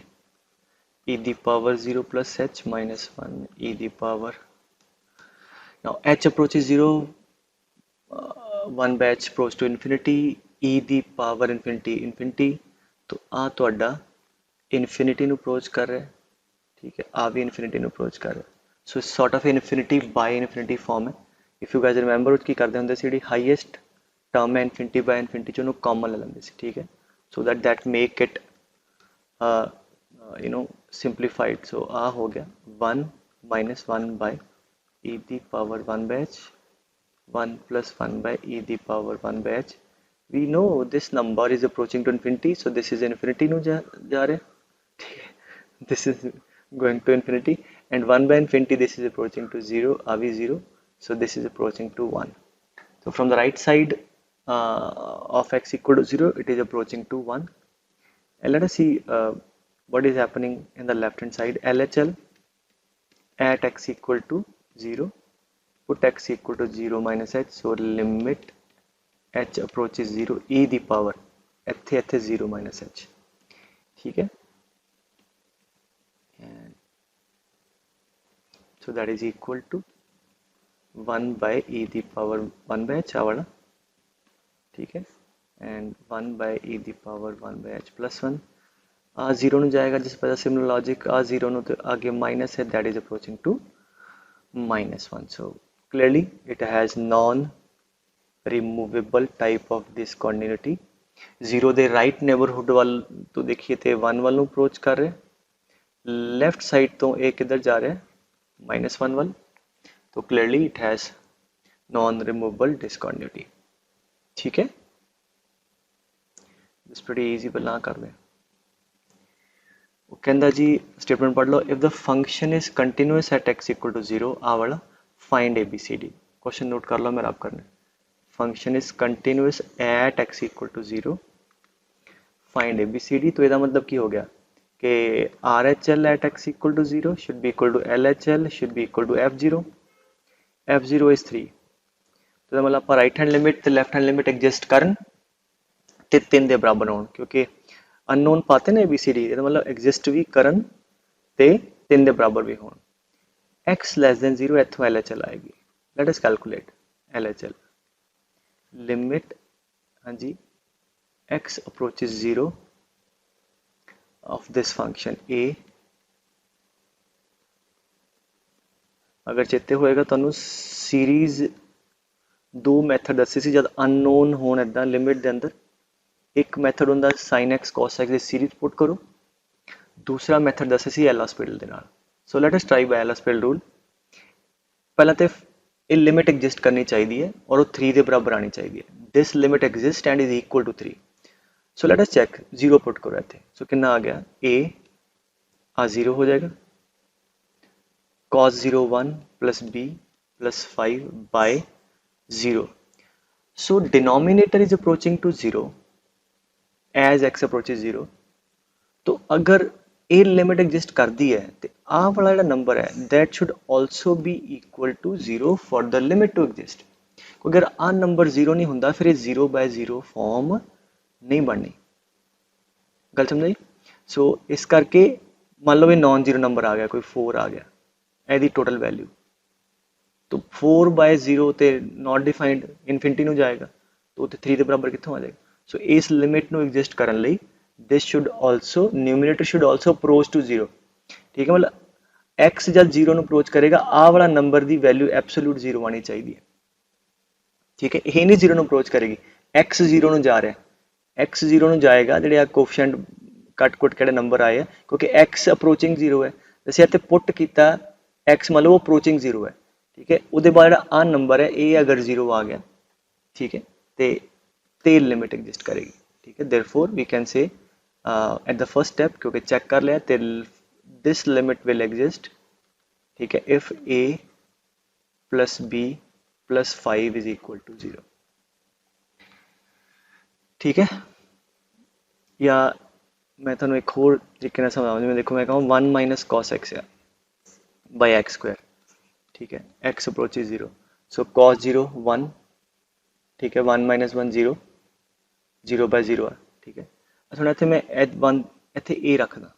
e the power 0 plus h minus 1 e the power, now h approaches 0 1 by h approach to infinity e the power infinity infinity, तो आ तुहाडा infinity नू approach कर रहा है। ठीक है, आ भी इन्फिनिटी नू अप्रोच कर रहा है, so sort of infinity by infinity form है। इफ यू गाइज रिमेंबर उसकी करते होंगे सी हाईएस्ट टर्म है इन्फिनिटी बाय इन्फिनिटी, जो कॉमन ले लेंगे। ठीक है, so that make it simplified. So आ हो गया 1 minus 1 by e the power 1 by h, 1 plus 1 by e the power 1 by h. We know this number is approaching to infinity, so this is infinity nu जा रहा है. This is going to infinity, and 1 by infinity this is approaching to 0, are we 0, so this is approaching to 1. So from the right side of x equal to 0, it is approaching to 1. And let us see what is happening in the left hand side. LHL at x equal to 0, put x equal to 0 minus h, so limit h approaches 0 e the power ਇੱਥੇ 0 minus h. ठीक है, and so that is equal to 1 by e the power 1 by h वाला. ठीक है, and 1 by e the power 1 by h plus 1. आ 0 नु जाएगा जिस पर सिमिलर लॉजिक, आ 0 नु तो आगे माइनस है, that is approaching to minus 1. So clearly it has non removable type of discontinuity. 0 ਦੇ right neighborhood ਵੱਲ तो देखिए थे 1 ਵੱਲ ਨੂੰ approach कर रहे, left side तो ਇਹ किधर जा रहे हैं, minus 1 ਵੱਲ. तो clearly it has non removable discontinuity. ठीक है, this pretty easy, बल्ला कर ले. वो कहता जी स्टेटमेंट पढ़ लो. If the function is continuous at x equal to 0, आ वाला फाइंड ABCD. क्वेश्चन नोट कर लो, मेरा आप करना. Function is continuous at x equal to 0, find ABCD. तो ਇਹਦਾ मतलब की हो गया कि RHL at x equal to 0 should be equal to LHL should be equal to F0. F0 is 3. तो ਇਹਦਾ मतलब ਆਪਾਂ राइट हैंड लिमिट ਤੇ लेफ्ट हैंड लिमिट एग्जिस्ट ਕਰਨ ਤੇ 3 ਦੇ ਬਰਾਬਰ ਹੋਣ, क्योंकि अननोन पाते ना ABCD, ਇਹਦਾ मतलब एग्जिस्ट भी ਕਰਨ ਤੇ 3 ਦੇ ਬਰਾਬਰ भी ਹੋਣ. x less than 0 ਇੱਥੋਂ LHL आएगी. let us calculate LHL. Limit हाँ जी x approaches 0 of this function a. अगर चेते होएगा ਤੁਹਾਨੂੰ सीरीज दो मैथड दसे सी जब अननोन होण इदां लिमिट दे अंदर. एक मैथड हुंदा sin x cos x ਦੀ सीरीज पुट करो, दूसरा मैथड दसे सी एल हॉस्पिटल दे नाल. सो let us try by L hospital rule. पहला तो ये लिमिट एग्जिस्ट करनी चाहिए है और वो 3 के बराबर आनी चाहिए. This limit exist and is equal to 3. So let us check. 0 put करो इत्थे, सो कितना आ गया, a आ 0 हो जाएगा, cos 0 1 plus b plus 5 by 0. So denominator is approaching to 0 as x approaches 0. तो अगर ये लिमिट एग्जिस्ट करती है तो आ वाला जो नंबर है that should also be equal to 0 for the limit to exist. अगर आ नंबर 0 नहीं होंदा फिर 0 बाय 0 फॉर्म नहीं बननी. गल समझ. सो इस करके मान लो भी नॉन जीरो नंबर आ गया, कोई 4 आ गया, यदि टोटल वैल्यू तो 4 बाय 0 ते नॉट डिफाइंड इनफिनिटी ਨੂੰ जाएगा, तो 3 ਦੇ बराबर कितों आ जाएगा. सो इस लिमिट ਨੂੰ एग्जिस्ट करन ਲਈ this should also numerator should also approach to 0. ठीक है, मतलब x जब 0 ਨੂੰ अप्रोच करेगा आ वाला नंबर ਦੀ वैल्यू एब्सोल्यूट 0 आनी चाहिए. ठीक है, ये नहीं 0 ਨੂੰ अप्रोच करेगी, x 0 ਨੂੰ जा रहा है, x 0 ਨੂੰ जाएगा ਜਿਹੜੇ ਆ ਕੋਫੀਸ਼ੀਐਂਟ ਕੱਟ ਕੁੱਟ ਕਿਹੜੇ ਨੰਬਰ ਆਏ ਆ, क्योंकि x अप्रोचिंग 0 है. ਅਸੀਂ ਇੱਥੇ ਪੁੱਟ ਕੀਤਾ x मतलब वो अप्रोचिंग 0 है. ठीक है, ਉਹਦੇ ਬਾਅਦ ਜਿਹੜਾ ਆ नंबर है ये अगर 0 आ गया, ठीक है, ते लिमिट एग्जिस्ट करेगी. ठीक है, therefore we can say at the first step, क्योंकि चेक कर लिया तो दिस लिमिट विल एग्जिस्ट. ठीक है, if a plus b plus 5 is equal to 0. ठीक है, या मैं थोड़ा एक होर तरीके से समझाऊँ. मैं देखो, मैं कहूँ 1 माइनस कॉस एक्स है बाई एक्स स्क्वायर. ठीक है, x अप्रोच 0, सो कॉस 0 1. ठीक है, 1 माइनस 1 0, 0 बाय 0 है. ठीक है, अच्छा इतने मैं वन इतने ए रखदा.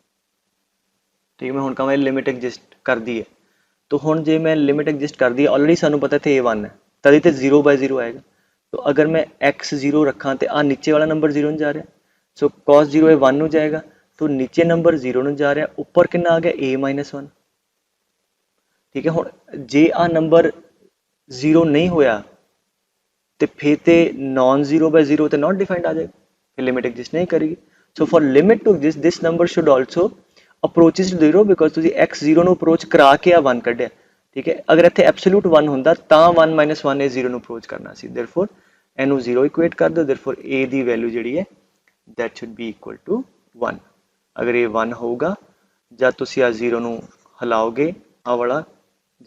ठीक है, मैं हुण कहां लिमिट एग्जिस्ट कर दी है, तो हुण जे मैं लिमिट एग्जिस्ट कर दी है ऑलरेडी सानू पता इतने ए 1 है, तभी तो 0 बाय 0 आएगा. तो अगर मैं x 0 रखा तो आ नीचे वाला नंबर 0 जा रहा है. सो कॉस 0 1 ਨੂੰ जाएगा, तो नीचे नंबर 0 ਨੂੰ जा रहा है, ऊपर कितना आ गया a माइनस 1. ठीक है, हुण जे आ नंबर 0 नहीं होया तो फिर तो नॉन 0 बाय 0 तो नॉट डिफाइंड आ जाएगा. फिर लिमिट एग्जिस्ट नहीं करेगी। So for limit to exist this number should also approaches to 0 because ਤੁਸੀਂ x 0 ਨੂੰ ਅਪਰੋਚ ਕਰਾ ਕੇ ਆ 1 ਕੱਢਿਆ, ਠੀਕ ਹੈ। ਅਗਰ ਇੱਥੇ ਐਬਸੋਲੂਟ 1 ਹੁੰਦਾ ਤਾਂ 1 1 ਇਹ 0 ਨੂੰ ਅਪਰੋਚ ਕਰਨਾ ਸੀ, देयरफॉर ਇਹਨੂੰ 0 ਇਕੁਏਟ ਕਰ ਦਿਓ, देयरफॉर a ਦੀ ਵੈਲਿਊ ਜਿਹੜੀ ਹੈ that should be equal to 1। ਅਗਰ ਇਹ 1 ਹੋਊਗਾ ਜਦ ਤੁਸੀਂ ਆ 0 ਨੂੰ ਹਿਲਾਓਗੇ, ਆ ਵਾਲਾ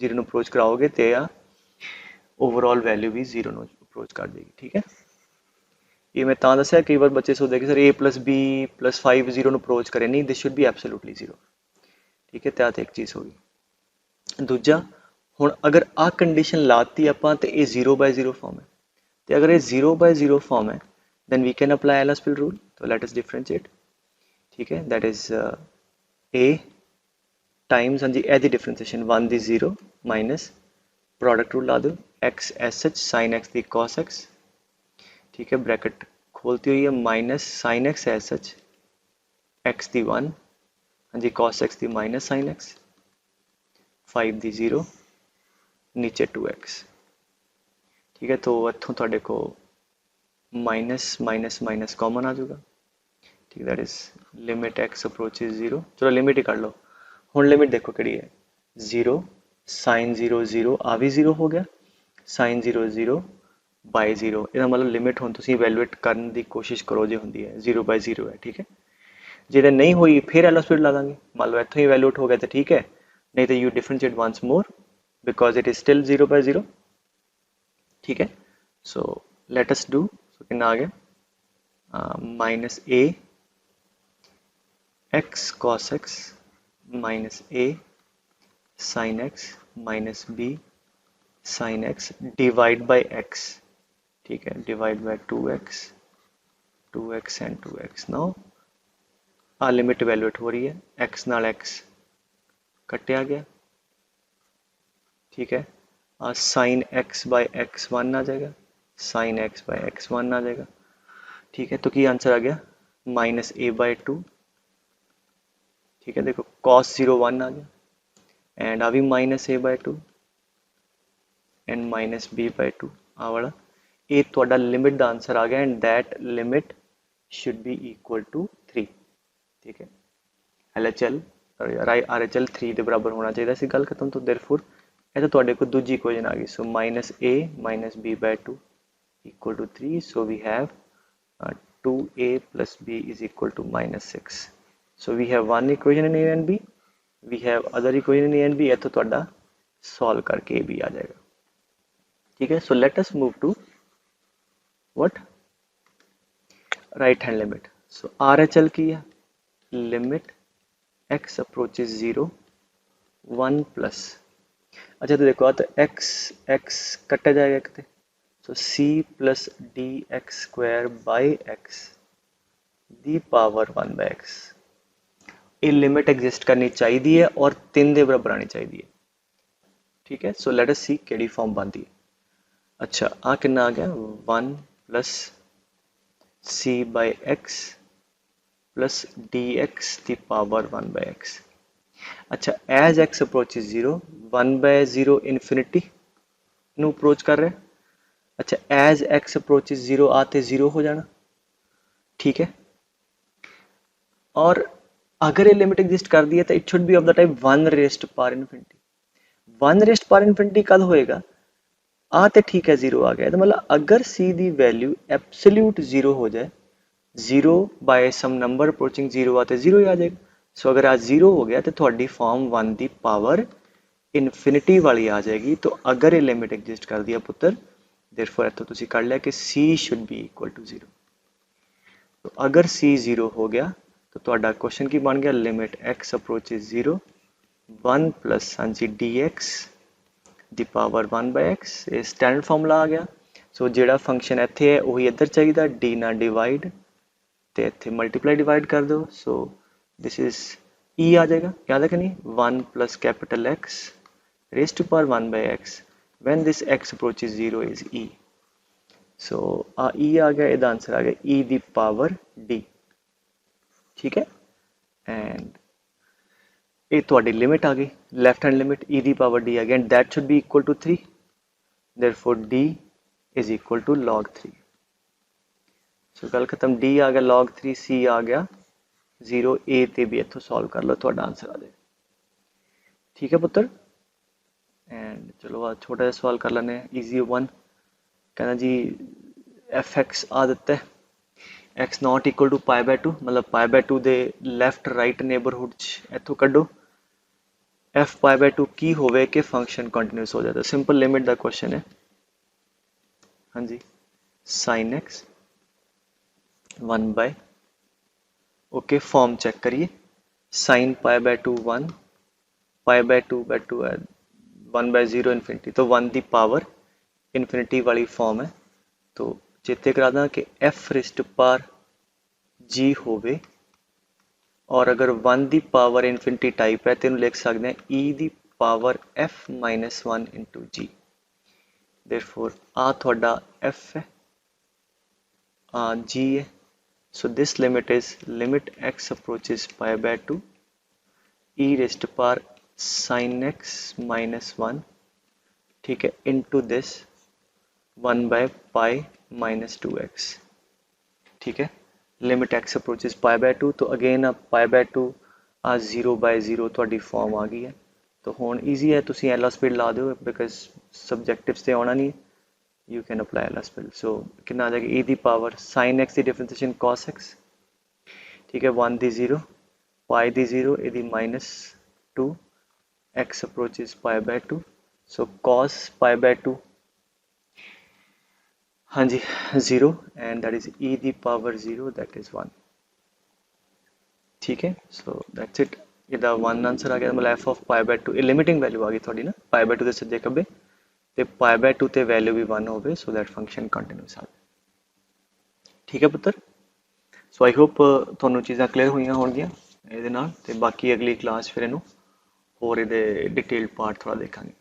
0 ਨੂੰ ਅਪਰੋਚ ਕਰਾਓਗੇ ਤੇ ਆ ओवरऑल वैल्यू भी 0 ਨੂੰ ਅਪਰੋਚ ਕਰ ਦੇਗੀ, ਠੀਕ ਹੈ। ਇਹ ਮੈਂ ਤਾਂ ਦੱਸਿਆ ਕਈ ਵਾਰ ਬੱਚੇ ਸੋਚਦੇ ਕਿ ਸਰ a + b + 5 0 ਨੂੰ ਅਪਰੋਚ ਕਰੇ, ਨਹੀਂ ਦਿਸ ਸ਼ੁੱਡ ਬੀ ਐਬਸੋਲੂਟਲੀ 0, ਠੀਕ ਹੈ। ਤਾਂ ਇੱਕ ਚੀਜ਼ ਹੋ ਗਈ। ਦੂਜਾ, ਹੁਣ ਅਗਰ ਆ ਕੰਡੀਸ਼ਨ ਲਾਤੀ ਆਪਾਂ ਤੇ ਇਹ 0/0 ਫਾਰਮ ਹੈ, ਤੇ ਅਗਰ ਇਹ 0/0 ਫਾਰਮ ਹੈ then we can apply L-Hospital rule। so let us differentiate, ठीक है। that is a times, हाँ जी, ਇਹਦੀ differentiation 1 ਦੀ 0 minus product rule ला दो x sh sin x ਦੀ cos x, ठीक है, ब्रैकेट खोलती हुई है minus sin x sh x ਦੀ 1, हाँ जी, cos x ਦੀ माइनस sin x, 5 ਦੀ 0 नीचे 2x, ठीक है। तो इत्थों तुहाडे को माइनस माइनस माइनस कॉमन आ जाऊगा, ठीक है। That is limit x approaches 0। चलो लिमिट ही कर लो। हुण लिमिट देखो किहड़ी है, 0 sin 0 0 आ भी 0 हो गया, sin 0 0 by 0, ਇਹਦਾ मतलब लिमिट हुण तुसीं इवैल्यूएट करन दी कोशिश करो जे हुंदी है 0/0 है, ठीक है। जे नहीं हुई फिर L-Hospital ला दांगे, मान लो इत्थों ही इवैल्यूएट हो गया तो ठीक है, नहीं तो you differentiate once more because it is still 0/0, ठीक है। सो लेट अस डू, कितना आ गया minus a x cos x minus a sin x minus b sin x divide by x, ठीक है, divide by 2x and 2x। Now आ limit evaluate हो रही है, x नाल x कटिया गया, ठीक है। sin x बाय x 1 आ जाएगा, sin x बाय x 1 आ जाएगा, ठीक है। तो की आंसर आ गया माइनस a/2, ठीक है। देखो cos 0 1 आ गया एंड आ भी minus a/2 and minus b/2 आ वाला, ये थोड़ा लिमिट का आंसर आ गया and that limit should be equal to 3, ठीक है। LHL RHL 3 के बराबर होना चाहिए सी, गल खत्म। तो देयरफॉर ये तो को दूजी इक्वेशन आ गई, so minus a minus b/2 equal to 3, so we have 2a plus b is equal to minus 6। so we have one equation in a and b, we have other equation in a and b, इत्थों तुहाडा solve करके a b आ जाएगा, ठीक है। so let us move to what right hand limit। so RHL की है limit x approaches 0 1 plus, अच्छा तो देखो तो x कटा जाएगा कितने, so c plus dx square by x the power 1 by x, ये लिमिट एग्जिस्ट करनी चाहिए है और 3 के बराबर आनी चाहिए है, ठीक है। सो लेट अस सी केड़ी फॉर्म बनती है। अच्छा आ कितना आ गया 1 plus c by x plus dx दी पावर 1 by x। अच्छा एज x अप्रोचेस 0 1/0 इन्फिनिटी नू अप्रोच कर रहा है, अच्छा एज x अप्रोचेस 0 आते 0 हो जाना, ठीक है। और अगर ये लिमिट एग्जिस्ट कर दी है तो it should be of the type 1 rest power infinity. 1 rest power infinity कद होएगा, आ तो ठीक है 0 आ गया, तो मतलब अगर c दी वैल्यू एब्सोल्यूट 0 हो जाए, 0 बाय सम नंबर अप्रोचिंग 0 आते 0 ही आ जाएगा। सो अगर आज 0 हो गया तो थोड़ी फॉर्म 1 दी पावर इन्फिनिटी वाली आ जाएगी। तो अगर ये लिमिट एग्जिस्ट कर दिया पुत्र, देयरफॉर इत्थों तुसीं कढ लिया कि c should be equal to 0। तो अगर c 0 हो गया तो तुहाडा क्वेश्चन की बन गया लिमिट x अप्रोचेस 0 1 प्लस हाँ जी dx दी पावर 1 बाय x, ये स्टैंडर्ड फॉर्मूला आ गया। सो जेड़ा फंक्शन इत्थे है वही इधर चाहिए, d ना डिवाइड ते इत्थे मल्टीप्लाई डिवाइड कर दो, सो दिस इज e आ जाएगा, याद है कि नहीं, 1 plus capital x raise to power 1 by x when this x approaches 0 is e। So आ e आ गया, इसका आंसर आ गया e दी पावर d, ठीक है। एंड ये थोड़ी लिमिट आ गई, लेफ्ट हैंड लिमिट e दी पावर d आ गई and that should be equal to 3, therefore d is equal to log 3। सो गल खत्म। डी आ गया log 3, सी आ गया 0, ए ते भी इत्थों सॉल्व कर लो, थोड़ा आंसर आ जाए। ठीक है पुत्र। एंड चलो आज छोटा जिहा सवाल कर लेने, ईजी वन। कहना जी एफ एक्स आ दिता है, x not equal to pi by 2, मतलब पाई बाय 2 दे लैफ्ट राइट नेबरहुड च इत्थों कड्डो एफ पाई बाय 2 की होवे कि फंक्शन कंटिन्यूस हो जाता। सिंपल लिमिट का क्वेश्चन है। हाँ जी, sine x 1 by, okay form check करिए, sine pi by 2 1, pi by 2 है 1 बाय 0 इन्फिनिटी, तो 1 दी पावर इन्फिनिटी वाली फॉर्म है। तो चेते करा दा कि एफ रिस्ट पावर जी होवे और अगर 1 दी पावर इन्फिनिटी टाइप है तो इन्हू लिख सकते हैं e the power f minus 1 into g. Therefore आ थोड़ा एफ है, आ जी है। So this limit is limit x approaches pi by 2 e raised to power sin x minus 1, ठीक है, into this 1 by pi minus 2x, ठीक है। Limit x approaches pi by 2, तो again अब pi by 2 आ 0 by 0 थोड़ी form आ गई है। तो हुण ईजी है, तुसी एल स्पीड ला दो बिकॉज सब्जेक्टिव्स से आना नहीं, you can apply L speed. सो कितना आ जाएगा e दी पावर sin x की डिफरेंशिएशन cos x, ठीक है, 1 दी 0, पाई दी 0, यदि minus 2, x approaches pi by 2, so cos pi by 2, हाँ जी 0, and that is E the power 0, that is 1। ठीक है, सो दैट्स इट। ਇਹਦਾ 1 आंसर आ गया, मतलब एफ ऑफ पाई बाय 2 ਇਹ ਲਿਮਿਟਿੰਗ ਵੈਲਿਊ ਆ ਗਈ ਤੁਹਾਡੀ ਨਾ, ਪਾਈ ਬਾय 2 ਦੇ ਸੱਜੇ ਖੱਬੇ ਤੇ ਪਾਈ ਬਾय 2 ਤੇ ਵੈਲਿਊ ਵੀ 1 ਹੋਵੇ, ਸੋ दैट फंक्शन कंटिन्यूस आ। ठीक है पुत्र। सो आई होप ਤੁਹਾਨੂੰ ਚੀਜ਼ਾਂ ਕਲੀਅਰ ਹੋਈਆਂ ਹੋਣਗੀਆਂ ਇਹਦੇ ਨਾਲ, ਤੇ ਬਾਕੀ ਅਗਲੀ ਕਲਾਸ ਫਿਰ ਇਹਨੂੰ ਹੋਰ ਇਹਦੇ ਡਿਟੇਲਡ ਪਾਰਟ ਥੋੜਾ ਦੇਖਾਂਗੇ।